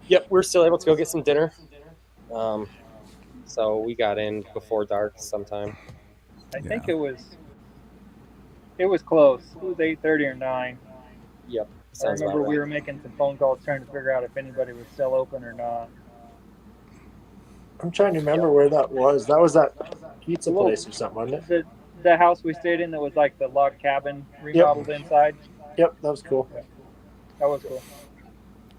[SPEAKER 2] Yep, we're still able to go get some dinner. So we got in before dark sometime.
[SPEAKER 3] I think it was close. It was 8:30 or 9.
[SPEAKER 2] Yep.
[SPEAKER 3] I
[SPEAKER 2] Sounds
[SPEAKER 3] remember
[SPEAKER 2] about
[SPEAKER 3] we
[SPEAKER 2] right.
[SPEAKER 3] were making some phone calls trying to figure out if anybody was still open or not.
[SPEAKER 4] I'm trying to remember where that was. That was that pizza
[SPEAKER 3] Well,
[SPEAKER 4] place or something, wasn't it?
[SPEAKER 3] The house we stayed in that was like the log cabin remodeled inside.
[SPEAKER 4] Yep, that was cool.
[SPEAKER 3] That was cool.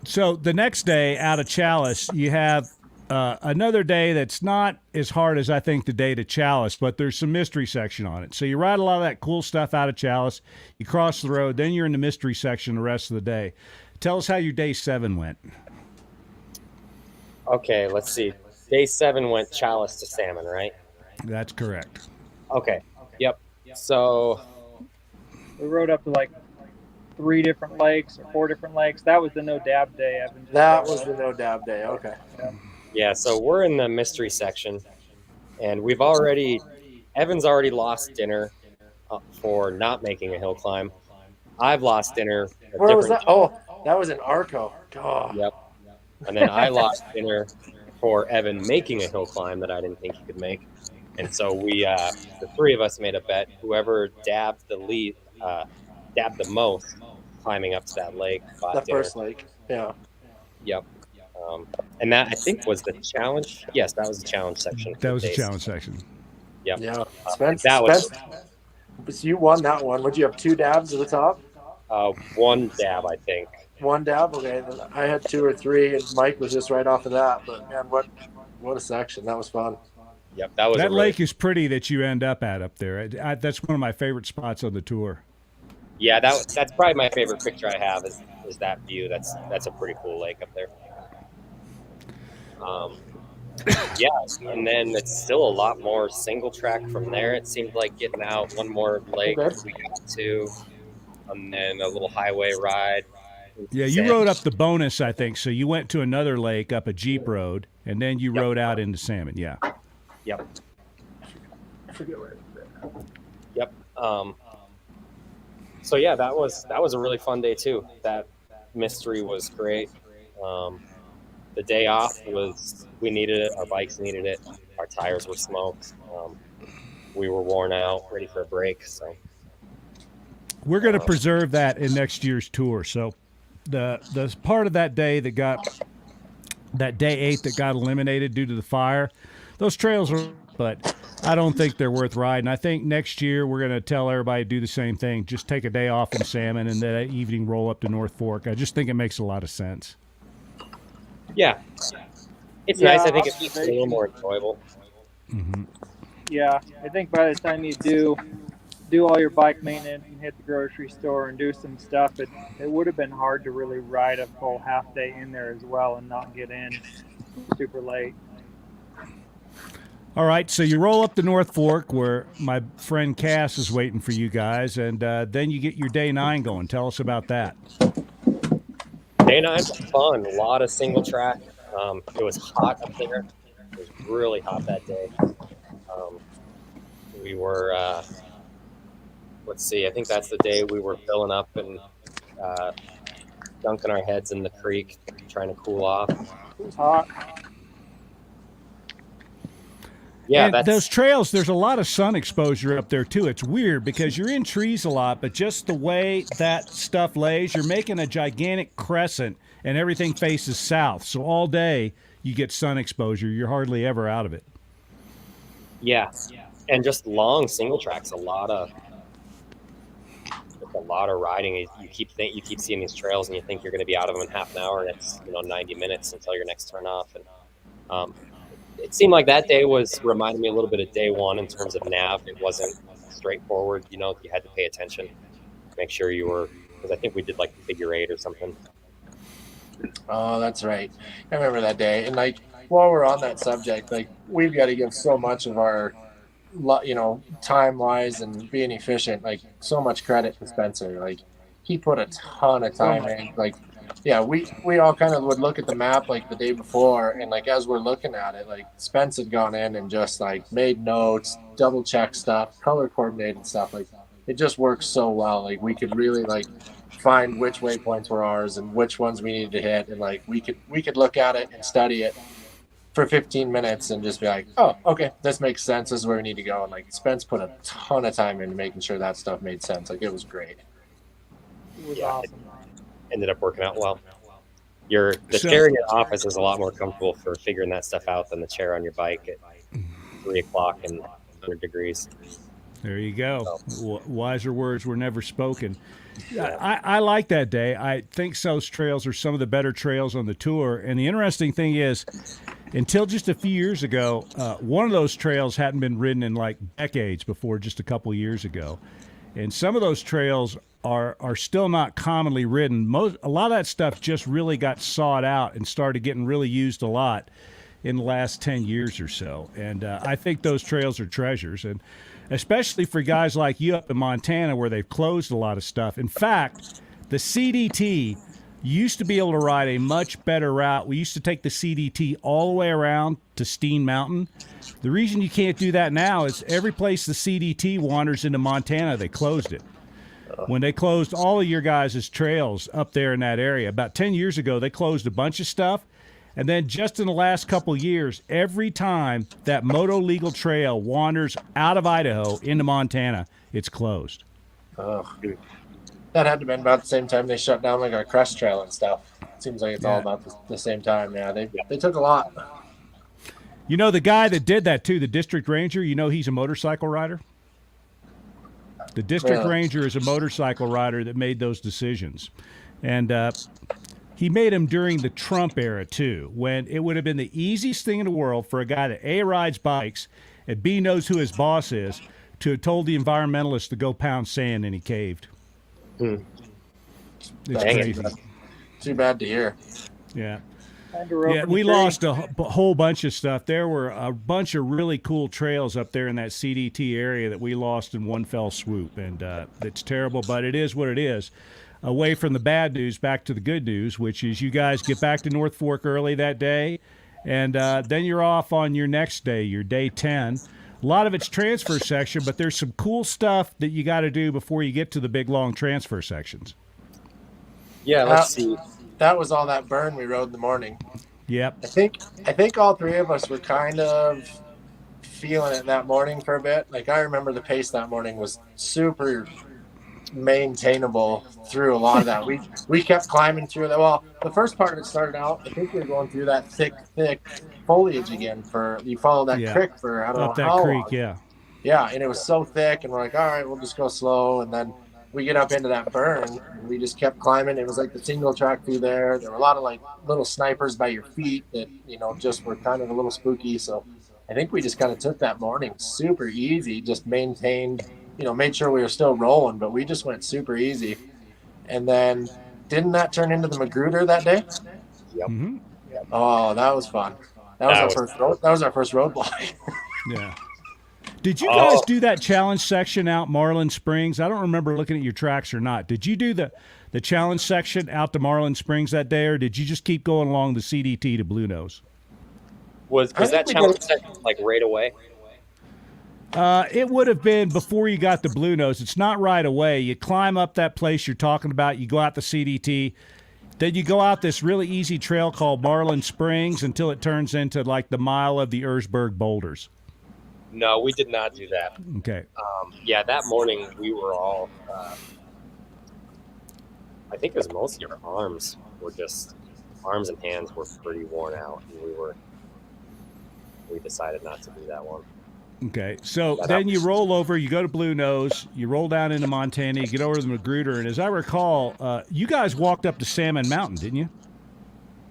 [SPEAKER 1] So the next day out of Chalice, you have another day that's not as hard as I think the day to Chalice, but there's some mystery section on it. So you ride a lot of that cool stuff out of Chalice, you cross the road, then you're in the mystery section the rest of the day. Tell us how your day 7 went.
[SPEAKER 2] Okay, let's see. Day 7 went Chalice to Salmon, right?
[SPEAKER 1] That's correct.
[SPEAKER 2] Okay. Yep. So
[SPEAKER 3] We rode up to like 3 different lakes or 4 different lakes. That was the no dab day, Evan.
[SPEAKER 4] That was the no dab day. Okay.
[SPEAKER 2] yeah, so we're in the mystery section, and Evan's already lost dinner for not making a hill climb. I've lost dinner.
[SPEAKER 4] Where was that? Oh, that was in Arco. God.
[SPEAKER 2] Yep. And then I lost dinner for Evan making a hill climb that I didn't think he could make. And so the 3 of us made a bet. Whoever dabbed the most climbing up to that lake.
[SPEAKER 4] The first lake. Yeah.
[SPEAKER 2] Yep. And that, I think, was the challenge. Yes, that was the challenge section.
[SPEAKER 1] That was the challenge section.
[SPEAKER 2] Yep.
[SPEAKER 4] Yeah.
[SPEAKER 2] Spence,
[SPEAKER 4] So you won that one. Would you have 2 dabs at the top?
[SPEAKER 2] 1 dab, I think.
[SPEAKER 4] 1 dab? Okay. Then I had 2 or 3, and Mike was just right off of that. But, man, what a section. That was fun.
[SPEAKER 2] Yep, that was
[SPEAKER 1] that lake is pretty that you end up at up there. That's one of my favorite spots on the tour.
[SPEAKER 2] Yeah, that's probably my favorite picture I have is that view. That's a pretty cool lake up there. Yeah, and then it's still a lot more single track from there. It seemed like getting out one more lake we got to, and then a little highway ride.
[SPEAKER 1] Yeah, you rode up the bonus, I think. So you went to another lake up a Jeep road, and then you rode out into Salmon. Yeah.
[SPEAKER 2] Yep.
[SPEAKER 4] I forget where it is.
[SPEAKER 2] Yep. So yeah, that was a really fun day too. That mystery was great. The day off we needed it. Our bikes needed it. Our tires were smoked. We were worn out, ready for a break. So
[SPEAKER 1] we're going to preserve that in next year's tour. So the part of that day that day 8 that got eliminated due to the fire, those trails are, but I don't think they're worth riding. I think next year we're going to tell everybody to do the same thing. Just take a day off in Salmon and that evening roll up to North Fork. I just think it makes a lot of sense.
[SPEAKER 2] Yeah. It's nice. I think it's a little more enjoyable.
[SPEAKER 1] Mm-hmm.
[SPEAKER 3] Yeah, I think by the time you do all your bike maintenance and hit the grocery store and do some stuff, it would have been hard to really ride a full half day in there as well and not get in super late.
[SPEAKER 1] All right, so you roll up to North Fork where my friend Cass is waiting for you guys, and then you get your day 9 going. Tell us about that.
[SPEAKER 2] Day 9 was fun. A lot of single track. It was hot up there. It was really hot that day. We were, let's see, I think that's the day we were filling up and dunking our heads in the creek, trying to cool off.
[SPEAKER 3] It was hot.
[SPEAKER 1] Yeah, and those trails, there's a lot of sun exposure up there, too. It's weird because you're in trees a lot, but just the way that stuff lays, you're making a gigantic crescent, and everything faces south. So all day you get sun exposure. You're hardly ever out of it.
[SPEAKER 2] Yeah, and just long single tracks, a lot of riding. You keep seeing these trails, and you think you're going to be out of them in half an hour, and it's 90 minutes until your next turn off. And it seemed like that day reminded me a little bit of day 1 in terms of nav. It wasn't straightforward. You had to pay attention, make sure you were, because I think we did like figure 8 or something.
[SPEAKER 4] Oh, that's right. I remember that day. And while we're on that subject, we've got to give so much of our, time wise and being efficient, so much credit to Spencer. He put a ton of time in. Yeah, we all kind of would look at the map the day before, and as we're looking at it, Spence had gone in and just made notes, double check stuff, color coordinated stuff. It just works so well. We could really find which waypoints were ours and which ones we needed to hit, and we could look at it and study it for 15 minutes and just be like, oh, okay, this makes sense. This is where we need to go. And Spence put a ton of time into making sure that stuff made sense. It was great.
[SPEAKER 3] It was awesome.
[SPEAKER 2] Ended up working out well. The chair in your office is a lot more comfortable for figuring that stuff out than the chair on your bike at 3 o'clock and 100 degrees.
[SPEAKER 1] There you go.
[SPEAKER 2] So,
[SPEAKER 1] Wiser words were never spoken.
[SPEAKER 2] yeah.
[SPEAKER 1] I like that day. I think those trails are some of the better trails on the tour. And the interesting thing is, until just a few years ago, one of those trails hadn't been ridden in like decades before just a couple years ago. And some of those trails are still not commonly ridden. A lot of that stuff just really got sought out and started getting really used a lot in the last 10 years or so. And I think those trails are treasures, and especially for guys like you up in Montana where they've closed a lot of stuff. In fact, the CDT used to be able to ride a much better route. We used to take the CDT all the way around to Steen Mountain. The reason you can't do that now is every place the CDT wanders into Montana, they closed it. When they closed all of your guys' trails up there in that area, about 10 years ago, they closed a bunch of stuff. And then just in the last couple of years, every time that moto legal trail wanders out of Idaho into Montana, it's closed.
[SPEAKER 4] Oh, that had to have been about the same time they shut down like our crest trail and stuff. Seems like it's all about the same time. Yeah, they took a lot.
[SPEAKER 1] You know, the guy that did that too, the district ranger, you know he's a motorcycle rider? The district ranger is a motorcycle rider that made those decisions. And he made them during the Trump era too, when it would have been the easiest thing in the world for a guy that A, rides bikes, and B, knows who his boss is, to have told the environmentalists to go pound sand, and he caved. It's crazy.
[SPEAKER 4] Too bad to hear.
[SPEAKER 1] Yeah. Yeah, we lost a whole bunch of stuff. There were a bunch of really cool trails up there in that CDT area that we lost in one fell swoop, and it's terrible, but it is what it is. Away from the bad news, back to the good news, which is you guys get back to North Fork early that day, and then you're off on your next day, your day 10. A lot of it's transfer section, but there's some cool stuff that you got to do before you get to the big, long transfer sections.
[SPEAKER 2] Yeah, let's see.
[SPEAKER 4] That was all that burn we rode in the morning.
[SPEAKER 1] Yep.
[SPEAKER 4] I think all three of us were kind of feeling it that morning for a bit. Like, I remember the pace that morning was super maintainable through a lot of that. We kept climbing through that. Well, the first part of it started out, I think we were going through that thick foliage again. You follow that creek for I don't know how long. Yeah, and it was so thick, and we're like, all right, we'll just go slow. And then we get up into that burn, and we just kept climbing. It was like the single track through there. There were a lot of like little snipers by your feet that, just were kind of a little spooky. So I think we just kind of took that morning super easy, just maintained, made sure we were still rolling, but we just went super easy. And then didn't that turn into the Magruder that day?
[SPEAKER 2] Yep.
[SPEAKER 1] Mm-hmm.
[SPEAKER 4] Oh, that was fun. That was our first roadblock.
[SPEAKER 1] Yeah. Did you guys do that challenge section out Marlin Springs? I don't remember looking at your tracks or not. Did you do the challenge section out to Marlin Springs that day, or did you just keep going along the CDT to Blue Nose?
[SPEAKER 2] Was that challenge section like right away?
[SPEAKER 1] It would have been before you got to Blue Nose. It's not right away. You climb up that place you're talking about. You go out the CDT. Then you go out this really easy trail called Marlin Springs until it turns into like the mile of the Erzberg boulders.
[SPEAKER 2] No, we did not do that.
[SPEAKER 1] Okay.
[SPEAKER 2] Yeah, that morning we were all, I think it was mostly our arms and hands were pretty worn out, and we decided not to do that one.
[SPEAKER 1] Okay, so then you roll over, you go to Blue Nose, you roll down into Montana, you get over to the Magruder, and as I recall, you guys walked up to Salmon Mountain, didn't you?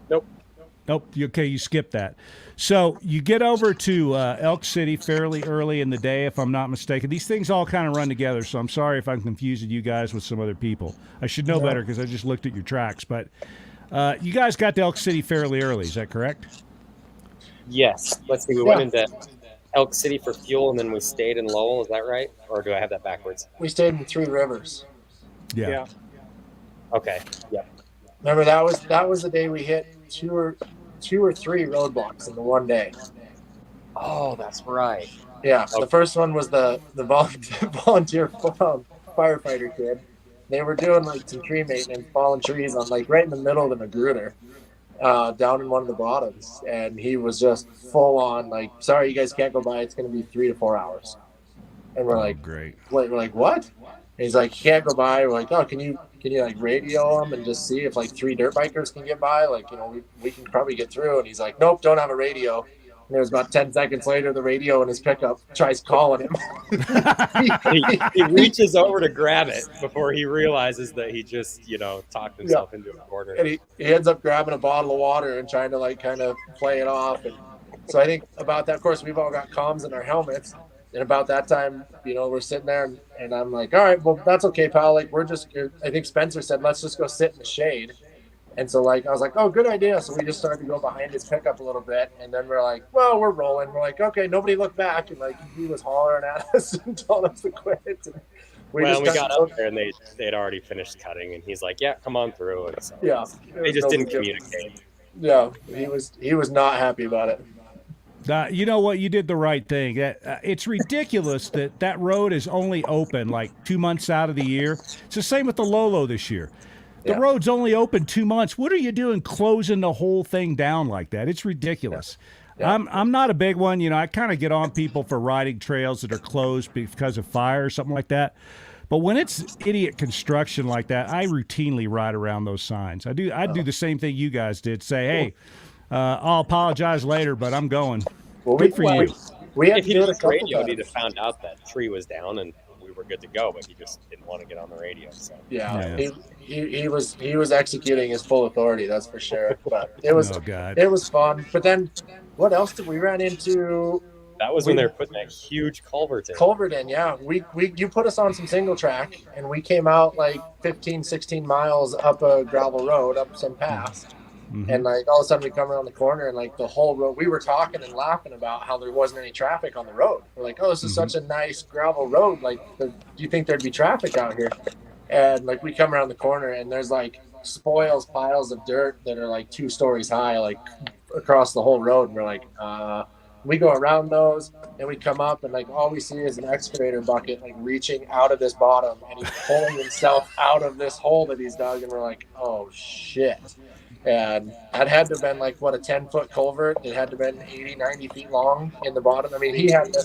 [SPEAKER 1] Nope. Okay, you skipped that. So you get over to Elk City fairly early in the day, if I'm not mistaken. These things all kind of run together, so I'm sorry if I'm confusing you guys with some other people. I should know better because I just looked at your tracks. But you guys got to Elk City fairly early, is that correct?
[SPEAKER 2] Yes. Let's see, we went into Elk City for fuel, and then we stayed in Lowell, is that right? Or do I have that backwards?
[SPEAKER 4] We stayed in Three Rivers.
[SPEAKER 1] Yeah.
[SPEAKER 2] Okay, yep.
[SPEAKER 4] Remember, that was the day we hit two or three roadblocks in the one day.
[SPEAKER 2] Oh, that's right.
[SPEAKER 4] Yeah, okay. The first one was the volunteer firefighter kid. They were doing like some tree maintenance, falling trees on like right in the middle of the Magruder, down in one of the bottoms, and he was just full on like, "Sorry, you guys can't go by. It's going to be 3 to 4 hours." And we're like,
[SPEAKER 1] "Great."
[SPEAKER 4] Wait, we're like, "What?" And he's like, "You can't go by." We're like, "Oh, can you like radio them and just see if like 3 dirt bikers can get by? Like, we can probably get through." And he's like, "Nope, don't have a radio." And it was about 10 seconds later, the radio in his pickup tries calling him.
[SPEAKER 2] He reaches over to grab it before he realizes that he just, talked himself into a corner.
[SPEAKER 4] And he ends up grabbing a bottle of water and trying to like kind of play it off. And so I think about that, of course, we've all got comms in our helmets. And about that time, we're sitting there and I'm like, all right, well, that's okay, pal. Like, I think Spencer said, let's just go sit in the shade. And so, like, I was like, oh, good idea. So we just started to go behind his pickup a little bit. And then we're like, well, we're rolling. We're like, okay, nobody looked back. And, like, he was hollering at us and telling us to quit. And
[SPEAKER 2] we got up there and they had already finished cutting. And he's like, yeah, come on through. And so they just didn't communicate.
[SPEAKER 4] Yeah, he was not happy about it.
[SPEAKER 1] You know what? You did the right thing. It's ridiculous that road is only open like 2 months out of the year. It's the same with the Lolo this year. The road's only open 2 months. What are you doing closing the whole thing down like that? It's ridiculous. Yeah. I'm not a big one. I kind of get on people for riding trails that are closed because of fire or something like that. But when it's idiot construction like that, I routinely ride around those signs. I'd do the same thing you guys did. Say, hey, I'll apologize later, but I'm going.
[SPEAKER 4] Well,
[SPEAKER 1] Good for you.
[SPEAKER 2] If he was radio, he'd have found out that tree was down and we were good to go, but he just didn't want to get on the radio. So
[SPEAKER 4] he was executing his full authority, that's for sure. But it was fun. But then, what else did we run into?
[SPEAKER 2] That was when they were putting that huge culvert in.
[SPEAKER 4] Yeah. You put us on some single track, and we came out like 15, 16 miles up a gravel road, up some pass. Mm-hmm. And like all of a sudden we come around the corner and like the whole road, we were talking and laughing about how there wasn't any traffic on the road. We're like, oh, this is such a nice gravel road. Like, do you think there'd be traffic out here? And like we come around the corner and there's like piles of dirt that are like 2 stories high, like across the whole road. And we're like, we go around those and we come up and like all we see is an excavator bucket like reaching out of this bottom and he's pulling himself out of this hole that he's dug. And we're like, oh shit. And that had to have been like, what, a 10-foot culvert. It had to have been 80, 90 feet long in the bottom. I mean, he had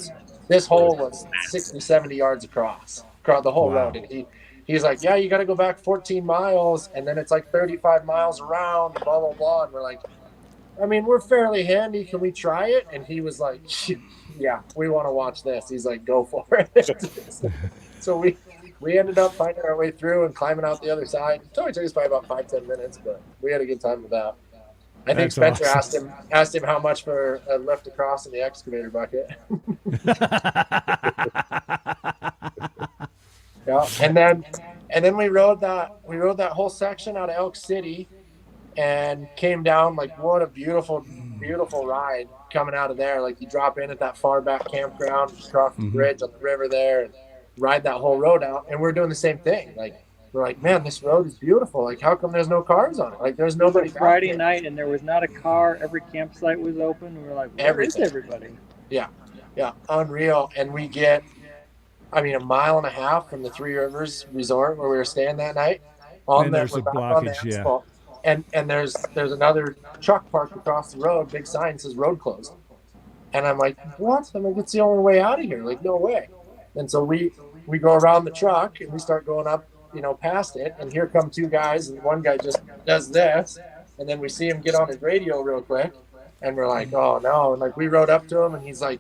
[SPEAKER 4] this hole was 60, 70 yards across the whole road. And he's like, yeah, you got to go back 14 miles. And then it's like 35 miles around, blah, blah, blah. And we're like, I mean, we're fairly handy. Can we try it? And he was like, yeah, we want to watch this. He's like, go for it. So we ended up finding our way through and climbing out the other side. It only took us probably about 5-10 minutes, but we had a good time with that. I think Spencer asked him how much for a lift across in the excavator bucket. Yeah, and then we rode that whole section out of Elk City and came down. Like, what a beautiful ride coming out of there. Like, you drop in at that far back campground, across the bridge on the river there, and ride that whole road out. And we're doing the same thing. Like, we're like, man, this road is beautiful. Like, how come there's no cars on it? Like, there's nobody.
[SPEAKER 3] Friday night, and there was not a car. Every campsite was open. We were like, where is everybody?
[SPEAKER 4] Yeah, unreal. And we get, a 1.5 miles from the Three Rivers Resort where we were staying that night.
[SPEAKER 1] There's a blockage,
[SPEAKER 4] And there's another truck parked across the road. Big sign says road closed. And I'm like, what? I'm like, it's the only way out of here. Like, no way. And so we go around the truck and we start going up, past it. And here come 2 guys, and one guy just does this, and then we see him get on his radio real quick, and we're like, oh no. And like we rode up to him, and he's like,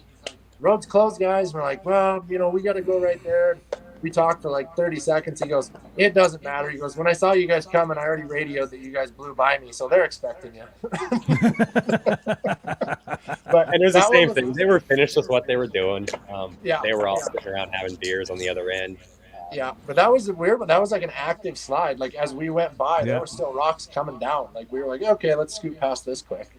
[SPEAKER 4] road's closed, guys. And we're like, well, we got to go right there. We talked for like 30 seconds. He goes, it doesn't matter. He goes, when I saw you guys coming, I already radioed that you guys blew by me, so they're expecting you.
[SPEAKER 2] And it was the same thing. They were finished with what they were doing. They were all sitting around having beers on the other end.
[SPEAKER 4] Yeah, but that was weird. But that was like an active slide. Like as we went by, there were still rocks coming down. Like we were like, okay, let's scoot past this quick.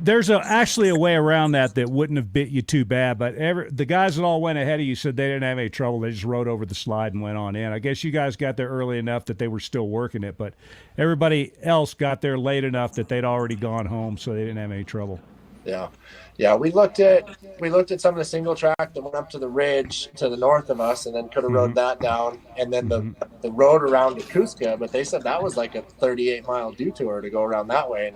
[SPEAKER 1] There's actually a way around that wouldn't have bit you too bad, but the guys that all went ahead of you said they didn't have any trouble. They just rode over the slide and went on in. I guess you guys got there early enough that they were still working it, but everybody else got there late enough that they'd already gone home, so they didn't have any trouble.
[SPEAKER 4] Yeah. We looked at some of the single track that went up to the ridge to the north of us, and then could have rode that down, and then the road around Yakuska. But they said that was like a 38-mile detour to go around that way,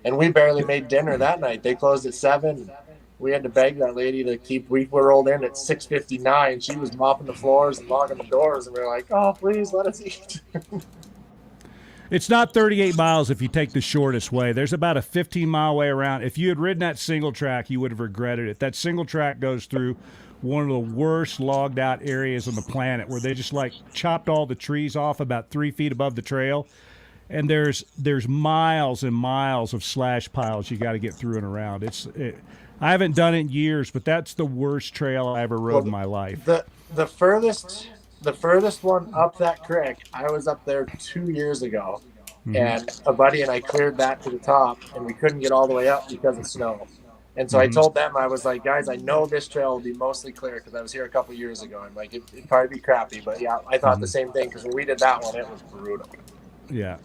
[SPEAKER 4] and we barely made dinner that night. They closed at 7. We had to beg that lady to keep. We rolled in at 6:59. She was mopping the floors and locking the doors, and we were like, "Oh, please let us eat."
[SPEAKER 1] It's not 38 miles if you take the shortest way. There's about a 15-mile way around. If you had ridden that single track, you would have regretted it. That single track goes through one of the worst logged out areas on the planet where they just like chopped all the trees off about 3 feet above the trail. And there's miles and miles of slash piles you got to get through and around. I haven't done it in years, but that's the worst trail I ever rode in my life.
[SPEAKER 4] The furthest one up that creek, I was up there 2 years ago, and a buddy and I cleared that to the top, and we couldn't get all the way up because of snow. And so I told them, I was like, guys, I know this trail will be mostly clear because I was here a couple years ago. I'm like, it'd probably be crappy, but yeah, I thought the same thing because when we did that one, it was brutal.
[SPEAKER 1] Yeah.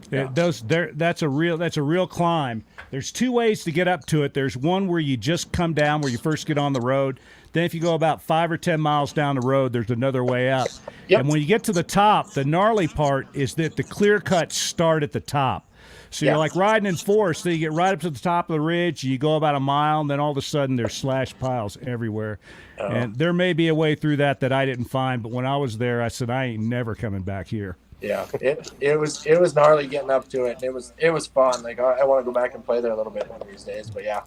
[SPEAKER 1] That's a real climb. There's 2 ways to get up to it. There's one where you just come down where you first get on the road. Then if you go about 5 or 10 miles down the road, there's another way up.
[SPEAKER 4] Yep.
[SPEAKER 1] And when you get to the top, the gnarly part is that the clear cuts start at the top. So you're like riding in forest. Then you get right up to the top of the ridge. You go about a mile, and then all of a sudden there's slash piles everywhere. And there may be a way through that I didn't find. But when I was there, I said, I ain't never coming back here.
[SPEAKER 4] Yeah, it was gnarly getting up to it, and it was fun. Like I want to go back and play there a little bit one of these days. But yeah,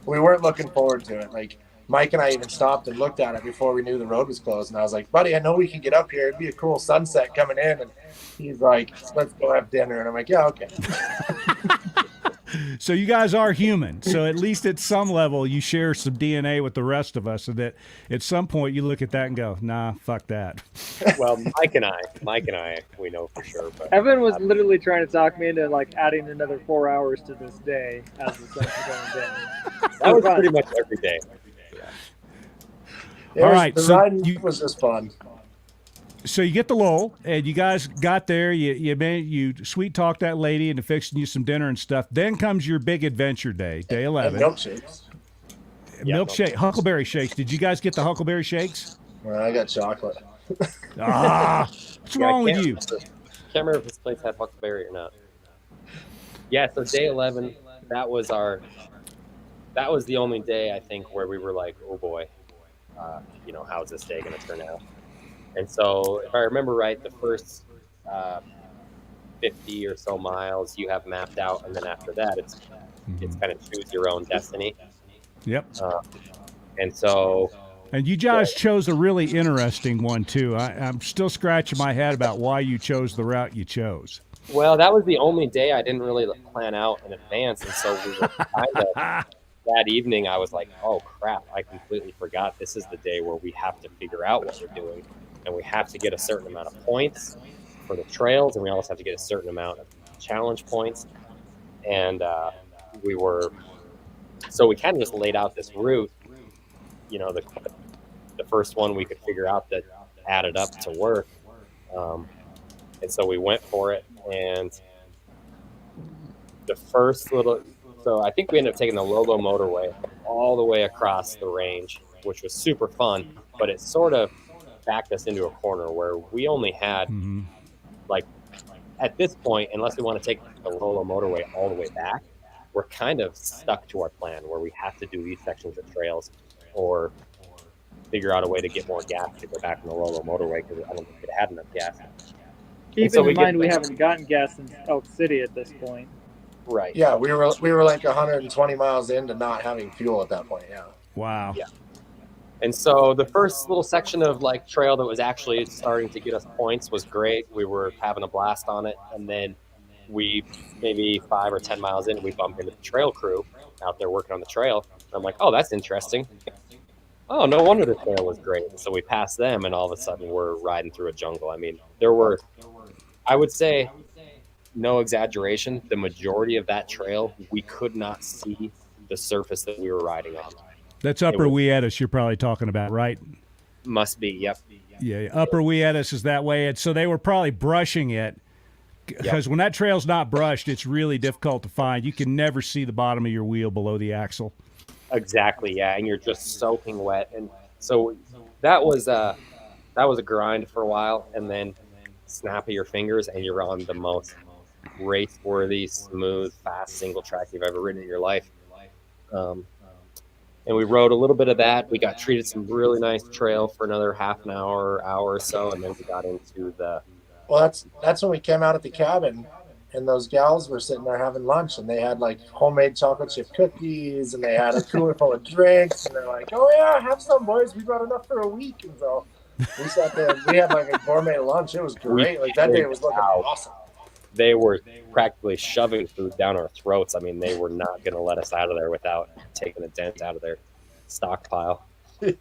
[SPEAKER 4] we weren't looking forward to it. Like Mike and I even stopped and looked at it before we knew the road was closed, and I was like, buddy, I know we can get up here. It'd be a cool sunset coming in. And he's like, let's go have dinner. And I'm like, yeah, okay.
[SPEAKER 1] So you guys are human. So at least at some level, you share some DNA with the rest of us, so that at some point you look at that and go, nah, fuck that.
[SPEAKER 2] Well, Mike and I, we know for sure. But
[SPEAKER 3] Evan was literally trying to talk me into like adding another 4 hours to this day as the sun's going down.
[SPEAKER 2] that was pretty much every day.
[SPEAKER 1] All right,
[SPEAKER 4] The
[SPEAKER 1] so
[SPEAKER 4] riding was just fun.
[SPEAKER 1] So you get the lull, and you guys got there. You sweet talked that lady into fixing you some dinner and stuff. Then comes your big adventure day, day 11.
[SPEAKER 4] And milkshakes.
[SPEAKER 1] Milkshake, Huckleberry shakes. Did you guys get the Huckleberry shakes?
[SPEAKER 4] Well, I got chocolate.
[SPEAKER 1] What's wrong with you?
[SPEAKER 2] Can't remember if this place had Huckleberry or not. Yeah, so day 11, that was the only day I think where we were like, oh boy, how's this day going to turn out? And so, if I remember right, the first 50 or so miles you have mapped out, and then after that, it's kind of choose your own destiny.
[SPEAKER 1] Yep.
[SPEAKER 2] And
[SPEAKER 1] you guys chose a really interesting one too. I'm still scratching my head about why you chose the route you chose.
[SPEAKER 2] Well, that was the only day I didn't really plan out in advance, and so we were kind of that evening. I was like, "Oh crap! I completely forgot. This is the day where we have to figure out what we're doing." And we have to get a certain amount of points for the trails, and we also have to get a certain amount of challenge points. And we kind of just laid out this route. The first one we could figure out that added up to work. And so we went for it. And the first so I think we ended up taking the Lolo motorway all the way across the range, which was super fun, but it sort of backed us into a corner where we only had at this point, unless we want to take the Lolo motorway all the way back, we're kind of stuck to our plan where we have to do these sections of trails or figure out a way to get more gas to go back on the Lolo motorway because I don't think it had enough gas.
[SPEAKER 3] Keeping in mind we haven't gotten gas in Elk City at this point.
[SPEAKER 2] Right.
[SPEAKER 4] Yeah, we were like 120 miles into not having fuel at that point. Yeah.
[SPEAKER 1] Wow.
[SPEAKER 2] Yeah. And so the first little section of like trail that was actually starting to get us points was great. We were having a blast on it. And then we, maybe 5 or 10 miles in, we bumped into the trail crew out there working on the trail. And I'm like, oh, that's interesting. Oh, no wonder the trail was great. And so we passed them, and all of a sudden we're riding through a jungle. I mean, there were, I would say, no exaggeration, the majority of that trail, we could not see the surface that we were riding on.
[SPEAKER 1] That's Upper Wietus you're probably talking about, right?
[SPEAKER 2] Must be, yep.
[SPEAKER 1] Yeah, Upper Wietus is that way. And so they were probably brushing it because when that trail's not brushed, it's really difficult to find. You can never see the bottom of your wheel below the axle.
[SPEAKER 2] Exactly, yeah, and you're just soaking wet. And so that was a grind for a while, and then snap of your fingers, and you're on the most race-worthy, smooth, fast single track you've ever ridden in your life. And we rode a little bit of that. We got treated some really nice trail for another half an hour or so, and then we got into the
[SPEAKER 4] Well, that's when we came out at the cabin, and those gals were sitting there having lunch, and they had like homemade chocolate chip cookies, and they had a cooler full of drinks, and they're like, "Oh yeah, have some, boys. We brought enough for a week." And so we sat there and we had like a gourmet lunch. It was great. Like that day was looking awesome.
[SPEAKER 2] They were practically shoving food down our throats. I mean, they were not going to let us out of there without taking a dent out of their stockpile. Yeah.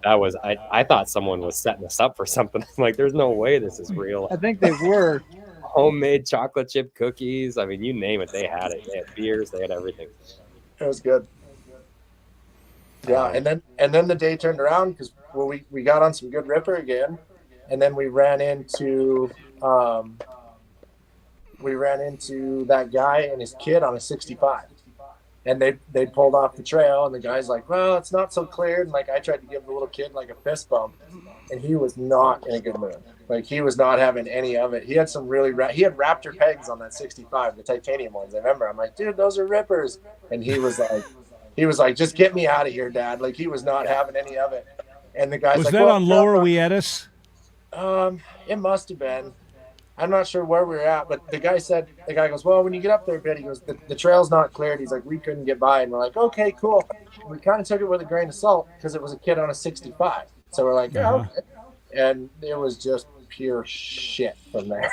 [SPEAKER 2] That was. I thought someone was setting us up for something. I'm like, there's no way this is real.
[SPEAKER 3] I think they were.
[SPEAKER 2] Homemade chocolate chip cookies. I mean, you name it, they had it. They had beers. They had everything.
[SPEAKER 4] It was good. Yeah, and then the day turned around because we got on some good ripper again, and then we ran into that guy and his kid on a 65, and they pulled off the trail, and the guy's like, "Well, it's not so clear," and like I tried to give the little kid like a fist bump, and he was not in a good mood. Like he was not having any of it. He had some he had Raptor pegs on that 65, the titanium ones. I remember. I'm like, "Dude, those are rippers," and he was like, "Just get me out of here, Dad." Like he was not having any of it. And the guy's
[SPEAKER 1] was
[SPEAKER 4] like,
[SPEAKER 1] that on Lower Wietus?
[SPEAKER 4] It must have been. I'm not sure where we were at, but the guy goes, "Well, when you get up there a bit," he goes, the trail's not cleared. He's like, "We couldn't get by." And we're like, "Okay, cool." We kind of took it with a grain of salt because it was a kid on a 65. So we're like, "Oh, okay." And it was just pure shit from there.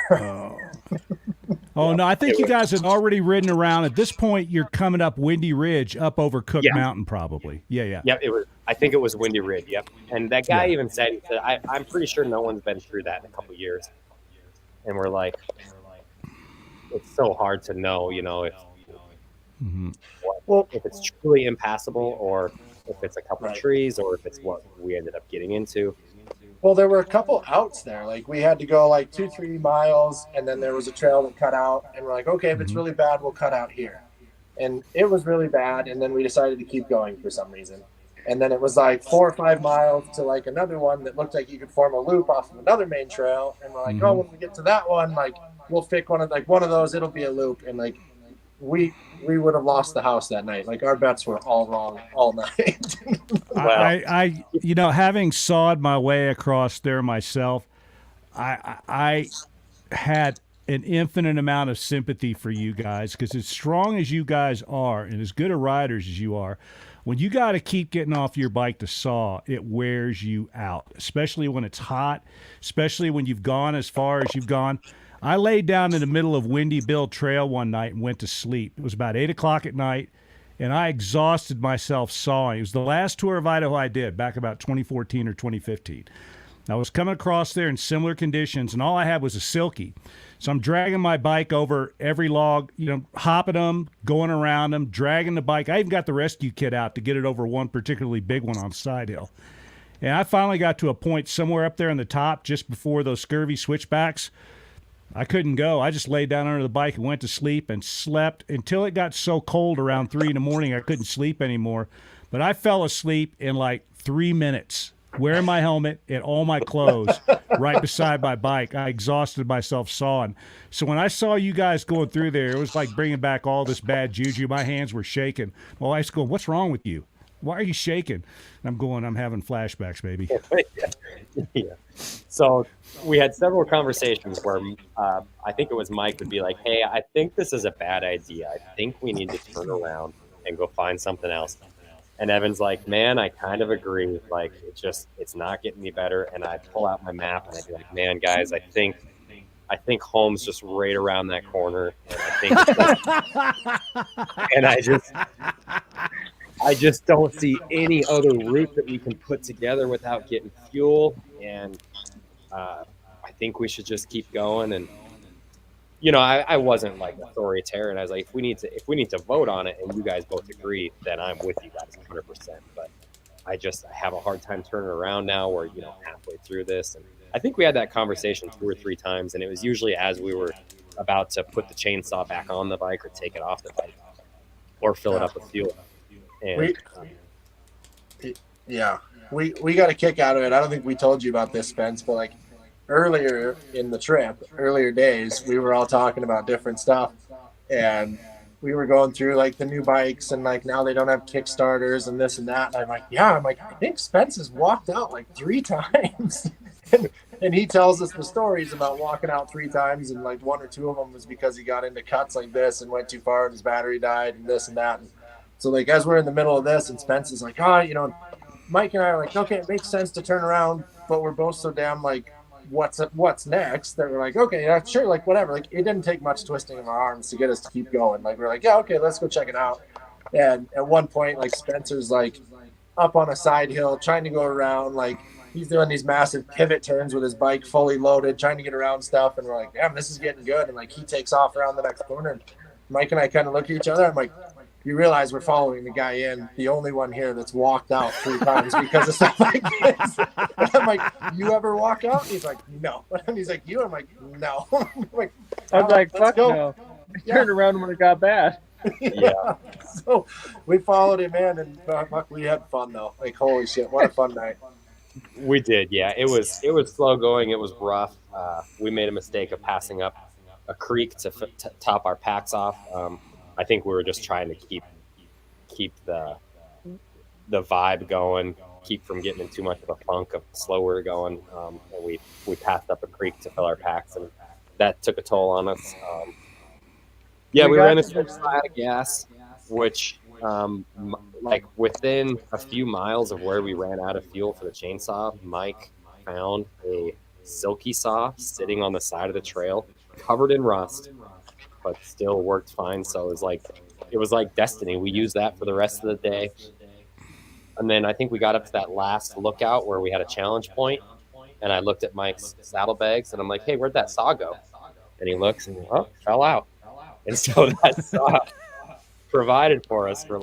[SPEAKER 1] Oh no, I think you guys had already ridden around. At this point, you're coming up Windy Ridge up over Cook Mountain, probably. Yeah.
[SPEAKER 2] Yep, I think it was Windy Ridge. Yep, and that guy even said, "I'm pretty sure no one's been through that in a couple of years." And we're like, it's so hard to know, if if it's truly impassable, or if it's a couple of trees, or if it's what we ended up getting into.
[SPEAKER 4] Well, there were a couple outs there. Like we had to go like 2-3 miles, and then there was a trail that cut out, and we're like, okay, if it's really bad, we'll cut out here. And it was really bad, and then we decided to keep going for some reason. And then it was like 4 or 5 miles to like another one that looked like you could form a loop off of another main trail. And we're like, oh, when we get to that one, like we'll pick one of those, it'll be a loop. And like we would have lost the house that night. Like our bets were all wrong all night.
[SPEAKER 1] I having sawed my way across there myself, I had an infinite amount of sympathy for you guys, because as strong as you guys are and as good a riders as you are, when you got to keep getting off your bike to saw, it wears you out, especially when it's hot, especially when you've gone as far as you've gone. I laid down in the middle of Windy Bill Trail one night and went to sleep. It was about 8 o'clock at night, and I exhausted myself sawing. It was the last tour of Idaho I did back about 2014 or 2015. I was coming across there in similar conditions, and all I had was a Silky. So I'm dragging my bike over every log, hopping them, going around them, dragging the bike. I even got the rescue kit out to get it over one particularly big one on Side Hill. And I finally got to a point somewhere up there on the top just before those scurvy switchbacks. I couldn't go. I just laid down under the bike and went to sleep and slept until it got so cold around 3 in the morning I couldn't sleep anymore. But I fell asleep in like 3 minutes, wearing my helmet and all my clothes right beside my bike. I exhausted myself sawing. So when I saw you guys going through there, it was like bringing back all this bad juju. My hands were shaking. My wife's going, "What's wrong with you? Why are you shaking?" And I'm going, "I'm having flashbacks, baby."
[SPEAKER 2] Yeah. So we had several conversations where I think it was Mike would be like, "Hey, I think this is a bad idea. I think we need to turn around and go find something else." And Evan's like, "Man, I kind of agree. Like, it's not getting me better." And I pull out my map and I'd be like, "Man, guys, I think home's just right around that corner." And I think, and I just don't see any other route that we can put together without getting fuel. And I think we should just keep going. And I wasn't like authoritarian. I was like, if we need to vote on it and you guys both agree, then I'm with you guys 100%. But I have a hard time turning around now. We're halfway through this, and I think we had that conversation 2 or 3 times, and it was usually as we were about to put the chainsaw back on the bike or take it off the bike or fill it up with fuel. And
[SPEAKER 4] we got a kick out of it. I don't think we told you about this, Spence, but like earlier in the trip, earlier days, we were all talking about different stuff, and we were going through like the new bikes, and like now they don't have Kickstarters and this and that. And I'm like, I think Spence has walked out like 3 times. and he tells us the stories about walking out 3 times, and like 1 or 2 of them was because he got into cuts like this and went too far and his battery died and this and that. And so like as we're in the middle of this, and Spence is like, oh, Mike and I are like, okay, it makes sense to turn around, but we're both so damn like, what's next, that we're like, okay, yeah, sure, like whatever. Like it didn't take much twisting of our arms to get us to keep going. Like we're like, yeah, okay, let's go check it out. And at one point, like Spencer's like up on a side hill trying to go around, like he's doing these massive pivot turns with his bike fully loaded, trying to get around stuff. And we're like, damn, this is getting good. And like he takes off around the next corner. And Mike and I kind of look at each other. I'm like, you realize we're following the guy in, the only one here that's walked out 3 times because of stuff like this. And I'm like, you ever walk out? He's like, no. And he's like, you? I'm like, no. I'm like,
[SPEAKER 3] fuck
[SPEAKER 4] go.
[SPEAKER 3] no. I turned around when it got bad.
[SPEAKER 2] Yeah.
[SPEAKER 4] So we followed him in, and we had fun though. Like holy shit, what a fun night.
[SPEAKER 2] We did, yeah. It was slow going. It was rough. We made a mistake of passing up a creek to top our packs off. I think we were just trying to keep the vibe going, keep from getting in too much of a funk of slow we were going. And we passed up a creek to fill our packs, and that took a toll on us. Yeah, we ran into a slide of gas, which like within a few miles of where we ran out of fuel for the chainsaw, Mike found a silky saw sitting on the side of the trail, covered in rust, but still worked fine. So it was like destiny. We used that for the rest of the day. And then I think we got up to that last lookout where we had a challenge point, and I looked at Mike's saddlebags and I'm like, hey, where'd that saw go? And he looks and fell out. And so that saw provided for us for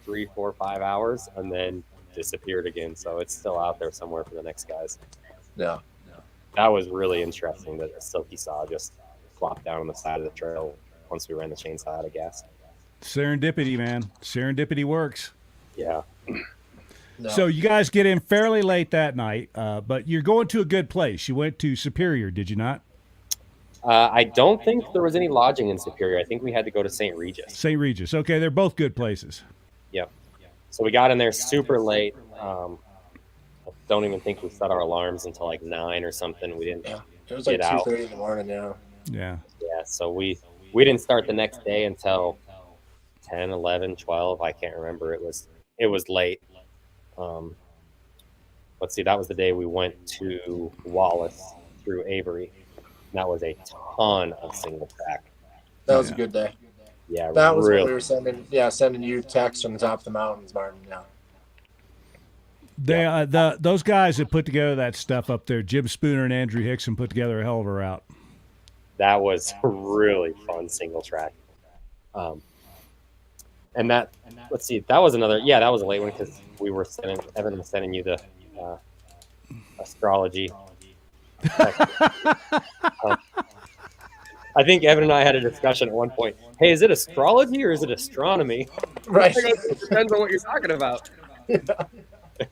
[SPEAKER 2] 3, 4, 5 hours, and then disappeared again. So it's still out there somewhere for the next guys.
[SPEAKER 4] Yeah.
[SPEAKER 2] That was really interesting that a silky saw just plopped down on the side of the trail once we ran the chainsaw out of gas.
[SPEAKER 1] Serendipity, man. Serendipity works.
[SPEAKER 2] Yeah.
[SPEAKER 4] No.
[SPEAKER 1] So you guys get in fairly late that night, but you're going to a good place. You went to Superior, did you not?
[SPEAKER 2] I don't think there was any lodging in Superior. I think we had to go to St. Regis.
[SPEAKER 1] St. Regis. Okay, they're both good places.
[SPEAKER 2] Yep. So we got in there super late. I don't even think we set our alarms until 9 or something. We didn't.
[SPEAKER 4] Yeah. It was
[SPEAKER 2] get out.
[SPEAKER 4] 2:30 in the morning. Yeah.
[SPEAKER 1] Yeah.
[SPEAKER 2] Yeah. So we didn't start the next day until 10, 11, 12. I can't remember. It was late. Let's see. That was the day we went to Wallace through Avery. That was a ton of single track.
[SPEAKER 4] That was a good day.
[SPEAKER 2] Yeah,
[SPEAKER 4] that was
[SPEAKER 2] really.
[SPEAKER 4] What we were sending you texts from the top of the mountains, Martin. Yeah.
[SPEAKER 1] Those guys that put together that stuff up there, Jim Spooner and Andrew Hickson, put together a hell of a route.
[SPEAKER 2] That was a really fun single track. And that, let's see, that was another, that was a late one because Evan was sending you the astrology. I think Evan and I had a discussion at one point. Hey, is it astrology or is it astronomy?
[SPEAKER 4] Right.
[SPEAKER 2] It depends on what you're talking about.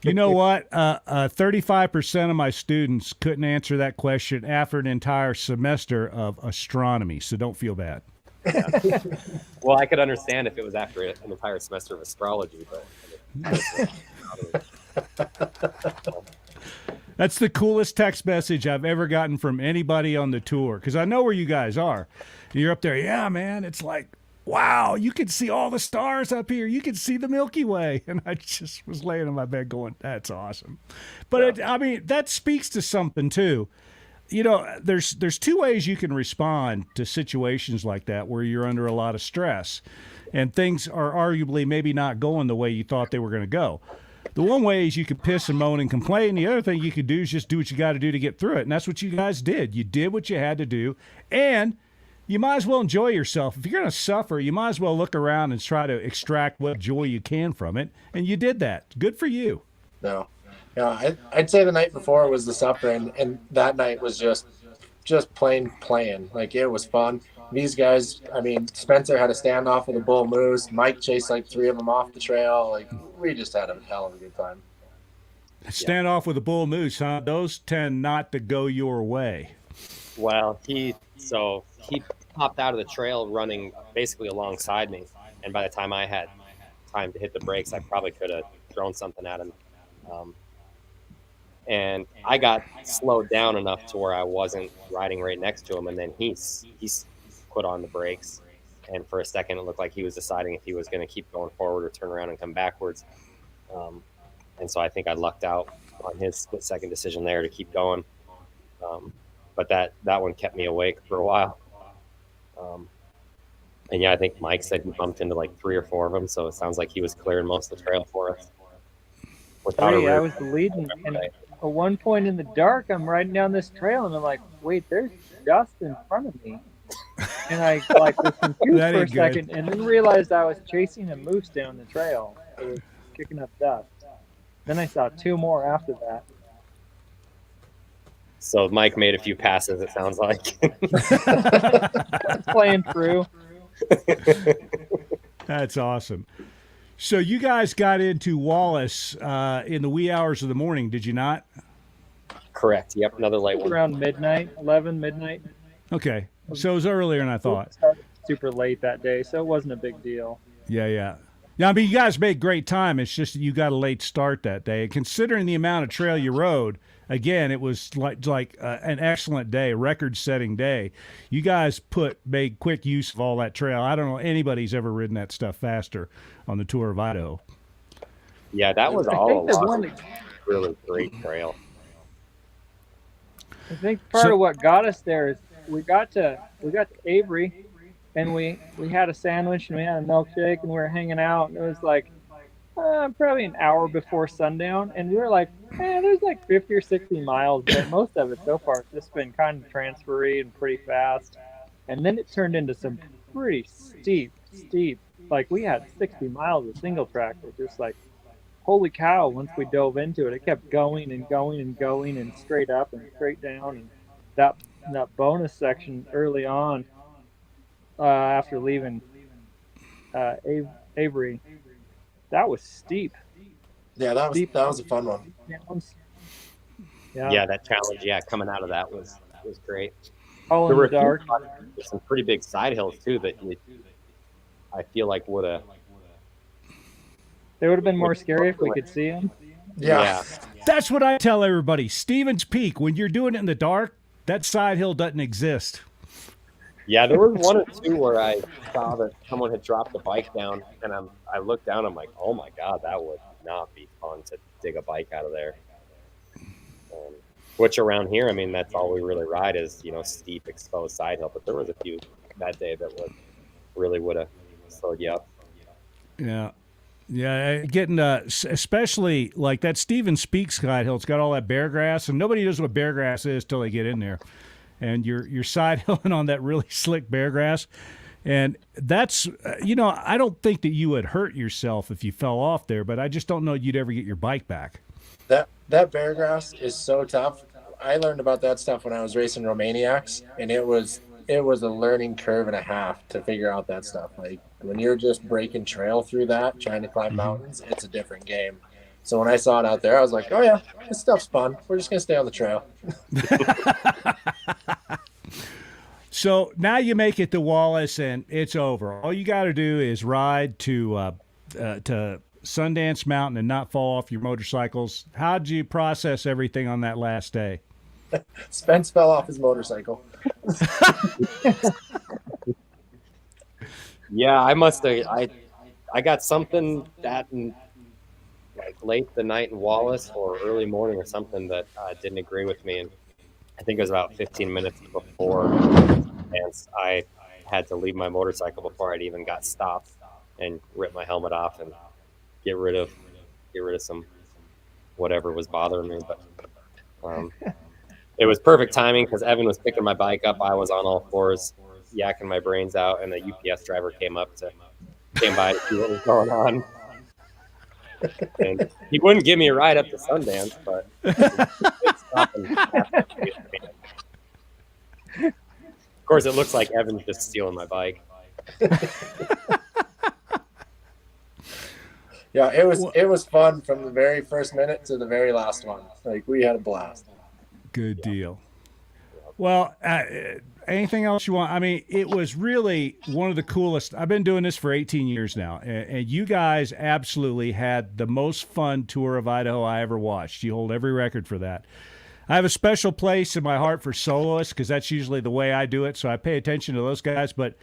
[SPEAKER 1] You know what? 35% of my students couldn't answer that question after an entire semester of astronomy, so don't feel bad.
[SPEAKER 2] Yeah. Well, I could understand if it was after an entire semester of astrology, but
[SPEAKER 1] that's the coolest text message I've ever gotten from anybody on the tour, because I know where you guys are. You're up there. Yeah, man. It's like, wow, you can see all the stars up here. You can see the Milky Way. And I just was laying in my bed going, that's awesome. But that speaks to something too. There's 2 ways you can respond to situations like that where you're under a lot of stress and things are arguably maybe not going the way you thought they were going to go. The one way is you could piss and moan and complain. The other thing you could do is just do what you got to do to get through it. And that's what you guys did. You did what you had to do. And you might as well enjoy yourself. If you're going to suffer, you might as well look around and try to extract what joy you can from it. And you did that. Good for you.
[SPEAKER 4] No. Yeah, I'd say the night before was the suffering, and that night was just plain playing. Like, it was fun. These guys, Spencer had a standoff with a bull moose. Mike chased 3 of them off the trail. Like, we just had a hell of a good time.
[SPEAKER 1] Standoff with a bull moose, huh? Those tend not to go your way.
[SPEAKER 2] Well, he popped out of the trail running basically alongside me, and by the time I had time to hit the brakes, I probably could have thrown something at him. and I got slowed down enough to where I wasn't riding right next to him, and then he's put on the brakes, and for a second it looked like he was deciding if he was going to keep going forward or turn around and come backwards. And so I think I lucked out on his split-second decision there to keep going. But that one kept me awake for a while. And yeah, I think Mike said he bumped into like 3 or 4 of them, so it sounds like he was clearing most of the trail for us.
[SPEAKER 3] I was leading, and at one point in the dark, I'm riding down this trail, and I'm like, wait, there's dust in front of me. And I like was confused for a second, and then realized I was chasing a moose down the trail. It was kicking up dust. Then I saw 2 more after that.
[SPEAKER 2] So Mike made a few passes, it sounds like.
[SPEAKER 3] Playing through.
[SPEAKER 1] That's awesome. So you guys got into Wallace in the wee hours of the morning, did you not?
[SPEAKER 2] Correct. Yep, another light one.
[SPEAKER 3] Around midnight, 11, midnight.
[SPEAKER 1] Okay. So it was earlier than I thought.
[SPEAKER 3] It started super late that day, so it wasn't a big deal.
[SPEAKER 1] Yeah. Yeah, I mean, you guys made great time. It's just that you got a late start that day. Considering the amount of trail you rode, again, it was like an excellent day, record-setting day. You guys made quick use of all that trail. I don't know anybody's ever ridden that stuff faster on the Tour of Idaho.
[SPEAKER 2] Yeah, that was all a really great trail.
[SPEAKER 3] I think part of what got us there is we got to Avery, and we had a sandwich and we had a milkshake and we were hanging out, and it was like probably an hour before sundown, and we were like, there's like 50 or 60 miles, but most of it so far has just been kind of transfery and pretty fast. And then it turned into some pretty steep, like we had 60 miles of single track. It was just like, holy cow, once we dove into it, it kept going and going and going and straight up and straight down. And that bonus section early on, after leaving Avery, that was steep.
[SPEAKER 4] Yeah, that was a fun one.
[SPEAKER 2] Yeah, that challenge, coming out of that was great.
[SPEAKER 3] All in the dark.
[SPEAKER 2] Some pretty big side hills too that I feel like
[SPEAKER 3] they would have been more scary if we could see them.
[SPEAKER 2] Yeah.
[SPEAKER 1] That's what I tell everybody. Stevens Peak, when you're doing it in the dark, that side hill doesn't exist.
[SPEAKER 2] Yeah, there was 1 or 2 where I saw that someone had dropped the bike down, and I looked down, I'm like, oh my God, that would not be fun to dig a bike out of there. Which around here, I mean, that's all we really ride is, steep, exposed side hill. But there was a few that day that would have slowed you up.
[SPEAKER 1] Yeah, getting especially like that Stevens Peak side hill. It's got all that bear grass, and nobody knows what bear grass is till they get in there. And you're side hilling on that really slick bear grass, and that's I don't think that you would hurt yourself if you fell off there, but I just don't know you'd ever get your bike back.
[SPEAKER 4] That bear grass is so tough. I learned about that stuff when I was racing Romaniacs, and it was a learning curve and a half to figure out that stuff. Like when you're just breaking trail through that, trying to climb mountains, it's a different game. So when I saw it out there, I was like, oh yeah, this stuff's fun. We're just going to stay on the trail.
[SPEAKER 1] So now you make it to Wallace and it's over. All you got to do is ride to Sundance Mountain and not fall off your motorcycles. How'd you process everything on that last day?
[SPEAKER 4] Spence fell off his motorcycle.
[SPEAKER 2] Yeah, I must have. I got something that like late the night in Wallace or early morning or something that didn't agree with me, and I think it was about 15 minutes before, and I had to leave my motorcycle before I'd even got stopped and rip my helmet off and get rid of some whatever was bothering me. But it was perfect timing because Evan was picking my bike up. I was on all fours, yakking my brains out, and the UPS driver came by to see what was going on. And he wouldn't give me a ride up to Sundance, but of course, it looks like Evan's just stealing my bike.
[SPEAKER 4] Yeah, it was fun from the very first minute to the very last one. Like we had a blast.
[SPEAKER 1] Good deal. Well, anything else you want? I mean, it was really one of the coolest. I've been doing this for 18 years now, and you guys absolutely had the most fun tour of Idaho I ever watched. You hold every record for that. I have a special place in my heart for soloists because that's usually the way I do it, so I pay attention to those guys. But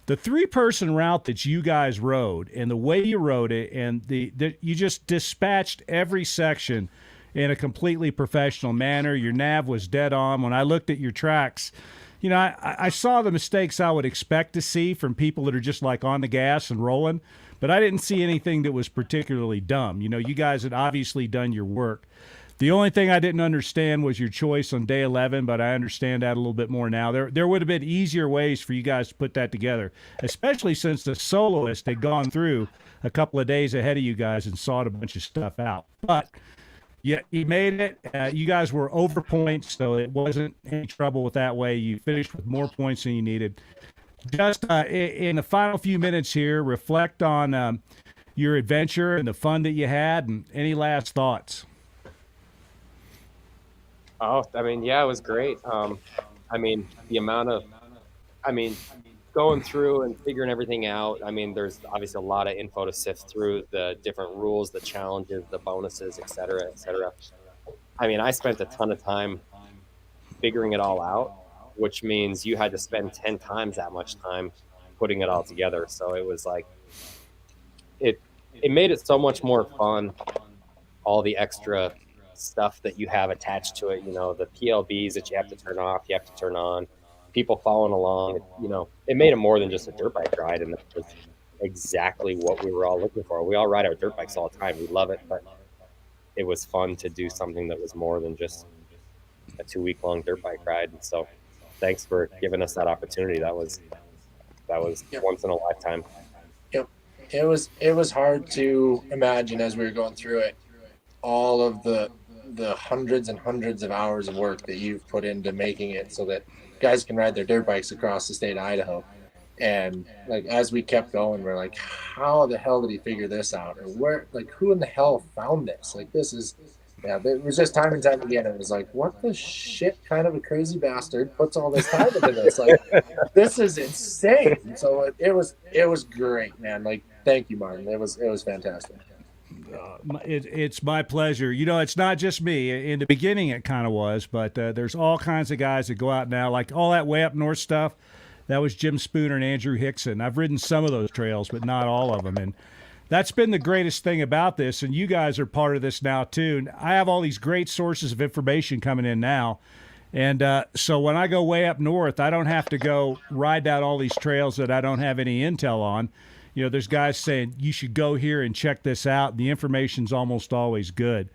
[SPEAKER 1] the three-person route that you guys rode and the way you rode it and you just dispatched every section in a completely professional manner. Your nav was dead on. When I looked at your tracks, I saw the mistakes I would expect to see from people that are just like on the gas and rolling, but I didn't see anything that was particularly dumb. You guys had obviously done your work. The only thing I didn't understand was your choice on day 11, but I understand that a little bit more now. There would have been easier ways for you guys to put that together, especially since the soloist had gone through a couple of days ahead of you guys and sought a bunch of stuff out. But yeah, you made it. You guys were over points, so it wasn't any trouble with that way. You finished with more points than you needed. Just in the final few minutes here, reflect on your adventure and the fun that you had, and any last thoughts.
[SPEAKER 2] Oh, I mean, yeah, it was great. I mean, the amount of, going through and figuring everything out. I mean, there's obviously a lot of info to sift through, the different rules, the challenges, the bonuses, et cetera, et cetera. I mean, I spent a ton of time figuring it all out, which means you had to spend 10 times that much time putting it all together. So it was like, it made it so much more fun, all the extra stuff that you have attached to it, the PLBs that you have to turn off, you have to turn on, people following along, it made it more than just a dirt bike ride. And it was exactly what we were all looking for. We all ride our dirt bikes all the time. We love it, but it was fun to do something that was more than just a 2-week-long dirt bike ride. And so thanks for giving us that opportunity. That was
[SPEAKER 4] Yep.
[SPEAKER 2] once in a lifetime.
[SPEAKER 4] Yep. It was hard to imagine as we were going through it, all of the hundreds and hundreds of hours of work that you've put into making it so that guys can ride their dirt bikes across the state of Idaho. And like, as we kept going, we're like, how the hell did he figure this out? Or who in the hell found this? Like, this is, it was just time and time again. It was like, what the shit kind of a crazy bastard puts all this time into this? Like, this is insane. So it was great, man. Like, thank you, Martin. It was fantastic.
[SPEAKER 1] It's my pleasure. It's not just me. In the beginning, it kind of was, but there's all kinds of guys that go out now, like all that way up north stuff. That was Jim Spooner and Andrew Hickson. I've ridden some of those trails, but not all of them. And that's been the greatest thing about this. And you guys are part of this now, too. And I have all these great sources of information coming in now. And so when I go way up north, I don't have to go ride down all these trails that I don't have any intel on. There's guys saying you should go here and check this out. The information's almost always good.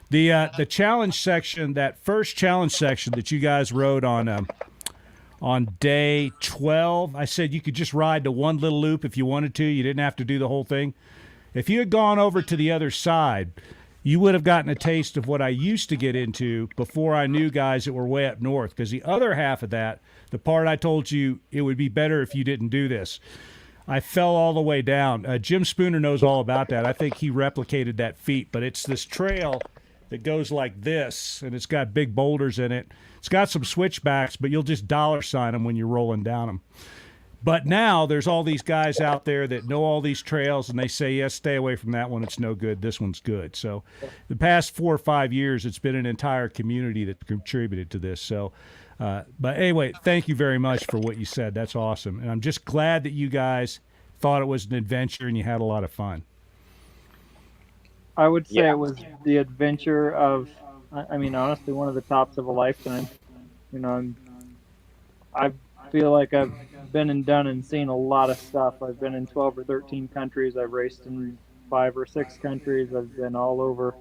[SPEAKER 1] The challenge section, that first challenge section that you guys rode on day 12, I said you could just ride the one little loop if you wanted to. You didn't have to do the whole thing. If you had gone over to the other side, you would have gotten a taste of what I used to get into before I knew guys that were way up north. Because the other half of that, the part I told you it would be better if you didn't do this, I fell all the way down. Jim Spooner knows all about that. I think he replicated that feat, but it's this trail that goes like this, and it's got big boulders in it. It's got some switchbacks, but you'll just $sign them when you're rolling down them. But now there's all these guys out there that know all these trails, and they say, yes, stay away from that one. It's no good. This one's good. So the past 4 or 5 years, it's been an entire community that contributed to this. So, but anyway, thank you very much for what you said. That's awesome. And I'm just glad that you guys thought it was an adventure and you had a lot of fun.
[SPEAKER 3] I would say it was the adventure of, honestly, one of the tops of a lifetime. I feel like I've been and done and seen a lot of stuff. I've been in 12 or 13 countries. I've raced in 5 or 6 countries. I've been all over.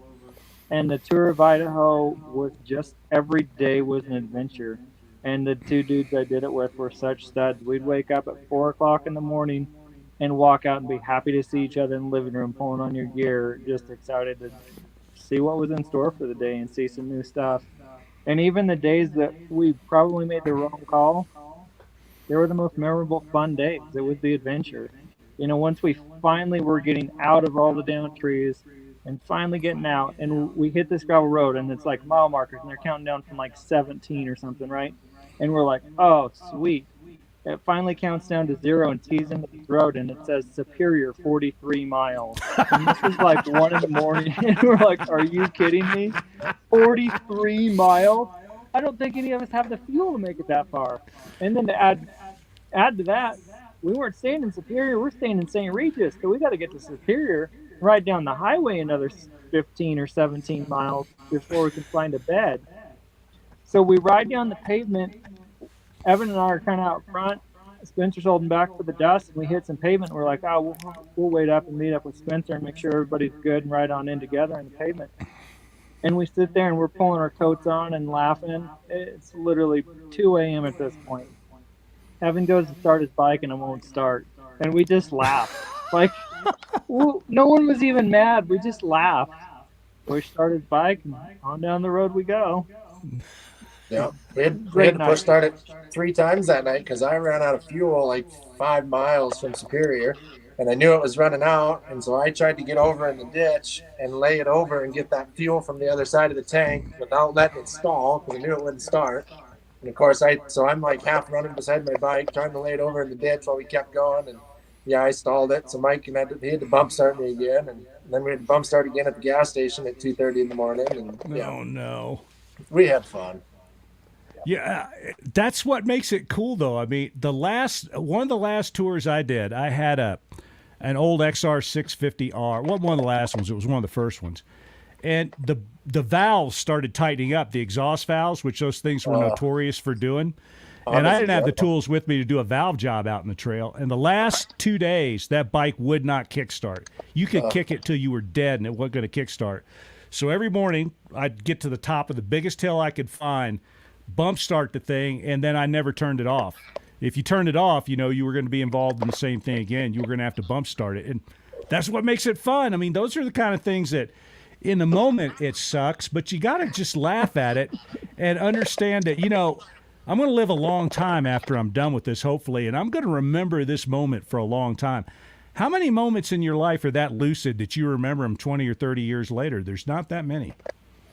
[SPEAKER 3] And the tour of Idaho was just, every day was an adventure. And the 2 dudes I did it with were such studs. We'd wake up at 4 o'clock in the morning and walk out and be happy to see each other in the living room, pulling on your gear, just excited to see what was in store for the day and see some new stuff. And even the days that we probably made the wrong call, they were the most memorable, fun days. It was the adventure. Once we finally were getting out of all the down trees and finally getting out, and we hit this gravel road, and it's like mile markers, and they're counting down from like 17 or something, right? And we're like, oh, sweet. It finally counts down to 0 and tees into the road, and it says Superior 43 miles. And this was like 1 in the morning, and we're like, are you kidding me? 43 miles? I don't think any of us have the fuel to make it that far. And then to add to that, we weren't staying in Superior, we're staying in St. Regis, so we got to get to Superior, ride down the highway another 15 or 17 miles before we can find a bed. So we ride down the pavement. Evan and I are kind of out front. Spencer's holding back for the dust, and we hit some pavement. We're like, oh, we'll wait up and meet up with Spencer and make sure everybody's good and ride on in together on the pavement. And we sit there and we're pulling our coats on and laughing. It's literally 2 a.m. at this point. Evan goes to start his bike and it won't start. And we just laugh. Like, no one was even mad. We just laughed. We started his bike and on down the road we go.
[SPEAKER 4] Yeah, we had to push start it 3 times that night because I ran out of fuel like 5 miles from Superior, and I knew it was running out, and so I tried to get over in the ditch and lay it over and get that fuel from the other side of the tank without letting it stall because I knew it wouldn't start. And of course, I'm like half running beside my bike trying to lay it over in the ditch while we kept going, and yeah, I stalled it. So Mike had to bump start me again, and then we had to bump start again at the gas station at 2:30 in the morning. And yeah,
[SPEAKER 1] Oh no,
[SPEAKER 4] we had fun.
[SPEAKER 1] Yeah, that's what makes it cool, though. I mean, one of the last tours I did, I had an old XR 650R. Well, one of the last ones. It was one of the first ones, and the valves started tightening up, the exhaust valves, which those things were notorious for doing. And I didn't have the tools with me to do a valve job out in the trail. And the last 2 days, that bike would not kickstart. You could kick it till you were dead, and it wasn't going to kickstart. So every morning, I'd get to the top of the biggest hill I could find, bump start the thing, and then I never turned it off. If you turned it off, you were going to be involved in the same thing again. You were going to have to bump start it. And that's what makes it fun. I mean, those are the kind of things that in the moment it sucks, but you got to just laugh at it and understand that, I'm going to live a long time after I'm done with this, hopefully, and I'm going to remember this moment for a long time. How many moments in your life are that lucid that you remember them 20 or 30 years later? There's not that many.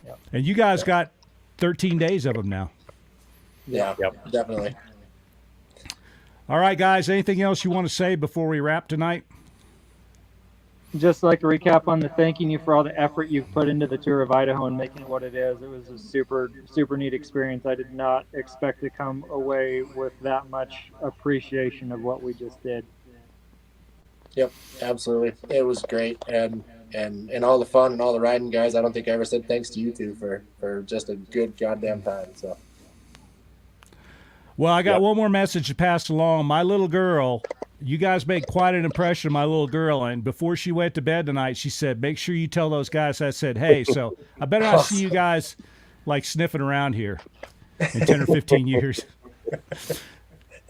[SPEAKER 1] Yep. And you guys got 13 days of them now.
[SPEAKER 4] Yeah, definitely.
[SPEAKER 1] All right, guys, anything else you want to say before we wrap tonight?
[SPEAKER 3] Just like to recap on the thanking you for all the effort you've put into the tour of Idaho and making it what it is. It was a super, super neat experience. I did not expect to come away with that much appreciation of what we just did.
[SPEAKER 4] Yep, absolutely. It was great. And all the fun and all the riding, guys. I don't think I ever said thanks to you two for just a good goddamn time. So.
[SPEAKER 1] Well, I got one more message to pass along. My little girl, you guys made quite an impression on my little girl, and before she went to bed tonight, she said, make sure you tell those guys I said, hey, so I better not see you guys like sniffing around here in 10 or 15 years.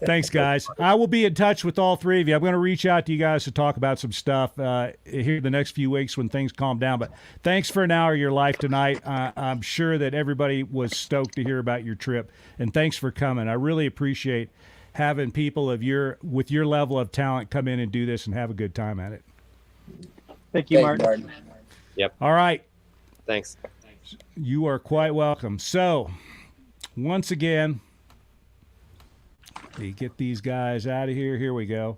[SPEAKER 1] Thanks, guys. I will be in touch with all three of you. I'm going to reach out to you guys to talk about some stuff here the next few weeks when things calm down. But thanks for an hour of your life tonight. I'm sure that everybody was stoked to hear about your trip, and thanks for coming. I really appreciate having people with your level of talent come in and do this and have a good time at it.
[SPEAKER 3] Thank you, Martin.
[SPEAKER 2] Yep.
[SPEAKER 1] All right.
[SPEAKER 2] Thanks.
[SPEAKER 1] You are quite welcome. So, once again, get these guys out of here. Here we go.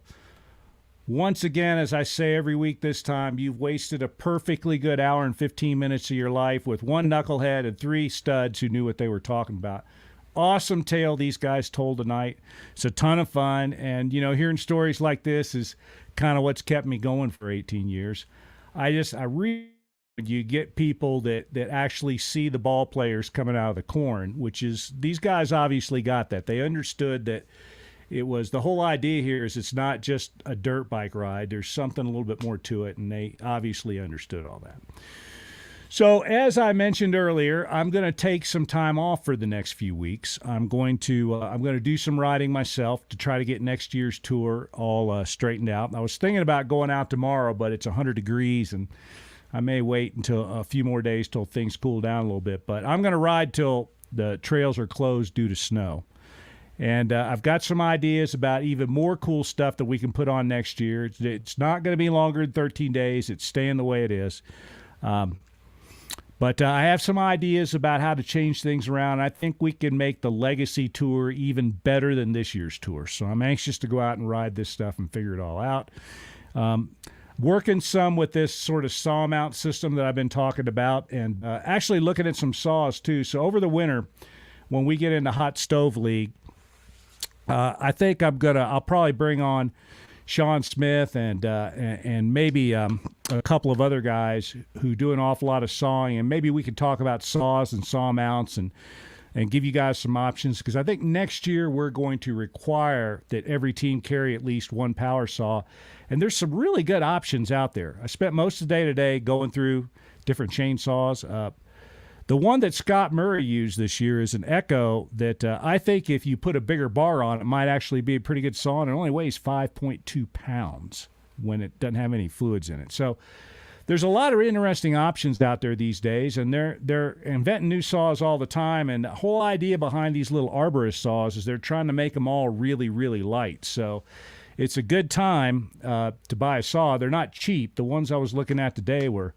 [SPEAKER 1] Once again, as I say every week this time, you've wasted a perfectly good hour and 15 minutes of your life with one knucklehead and 3 studs who knew what they were talking about. Awesome tale these guys told tonight. It's a ton of fun. And, hearing stories like this is kind of what's kept me going for 18 years. I really, you get people that actually see the ball players coming out of the corn, which is, these guys obviously got that. They understood that it was, the whole idea here is it's not just a dirt bike ride. There's something a little bit more to it, and they obviously understood all that. So as I mentioned earlier, I'm going to take some time off for the next few weeks. I'm going to do some riding myself to try to get next year's tour all straightened out. I was thinking about going out tomorrow, but it's 100 degrees, and I may wait until a few more days till things cool down a little bit. But I'm going to ride till the trails are closed due to snow. And I've got some ideas about even more cool stuff that we can put on next year. It's not going to be longer than 13 days. It's staying the way it is. But I have some ideas about how to change things around. I think we can make the Legacy Tour even better than this year's tour. So I'm anxious to go out and ride this stuff and figure it all out. Working some with this sort of saw mount system that I've been talking about, and actually looking at some saws too. So over the winter, when we get into Hot Stove League, I think I'll probably bring on Sean Smith and maybe a couple of other guys who do an awful lot of sawing, and maybe we could talk about saws and saw mounts and give you guys some options, because I think next year we're going to require that every team carry at least one power saw, and there's some really good options out there. I spent most of the day today going through different chainsaws. The one that Scott Murray used this year is an Echo that I think if you put a bigger bar on it, might actually be a pretty good saw, and it only weighs 5.2 pounds when it doesn't have any fluids in it. So there's a lot of interesting options out there these days, and they're inventing new saws all the time, and the whole idea behind these little arborist saws is they're trying to make them all really, really light. So it's a good time to buy a saw. They're not cheap. The ones I was looking at today were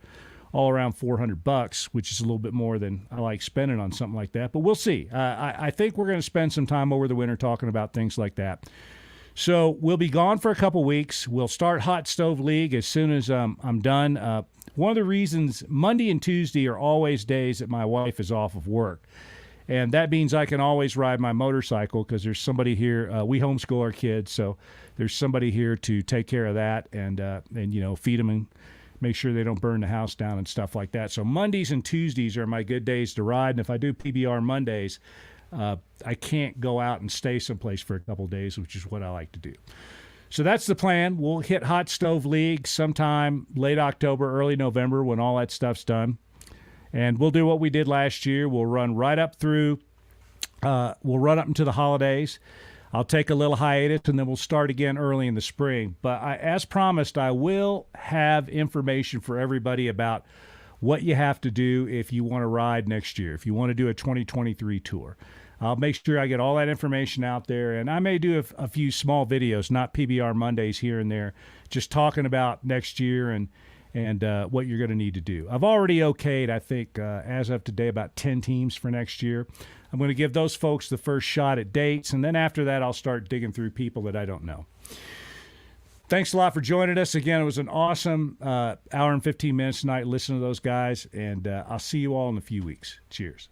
[SPEAKER 1] all around $400, which is a little bit more than I like spending on something like that. But we'll see. I think we're going to spend some time over the winter talking about things like that. So we'll be gone for a couple weeks. We'll start Hot Stove League as soon as I'm done. One of the reasons Monday and Tuesday are always days that my wife is off of work. And that means I can always ride my motorcycle because there's somebody here. We homeschool our kids, so there's somebody here to take care of that and feed them and make sure they don't burn the house down and stuff like that. So Mondays and Tuesdays are my good days to ride. And if I do PBR Mondays, I can't go out and stay someplace for a couple of days, which is what I like to do. So that's the plan. We'll hit Hot Stove League sometime late October, early November when all that stuff's done. And we'll do what we did last year. We'll run right up through, we'll run up into the holidays. I'll take a little hiatus, and then we'll start again early in the spring. But as promised, I will have information for everybody about what you have to do if you want to ride next year, if you want to do a 2023 tour. I'll make sure I get all that information out there, and I may do a few small videos, not PBR Mondays here and there, just talking about next year and what you're going to need to do. I've already okayed, I think, as of today, about 10 teams for next year. I'm going to give those folks the first shot at dates, and then after that, I'll start digging through people that I don't know. Thanks a lot for joining us. Again, it was an awesome hour and 15 minutes tonight. Listen to those guys, and I'll see you all in a few weeks. Cheers.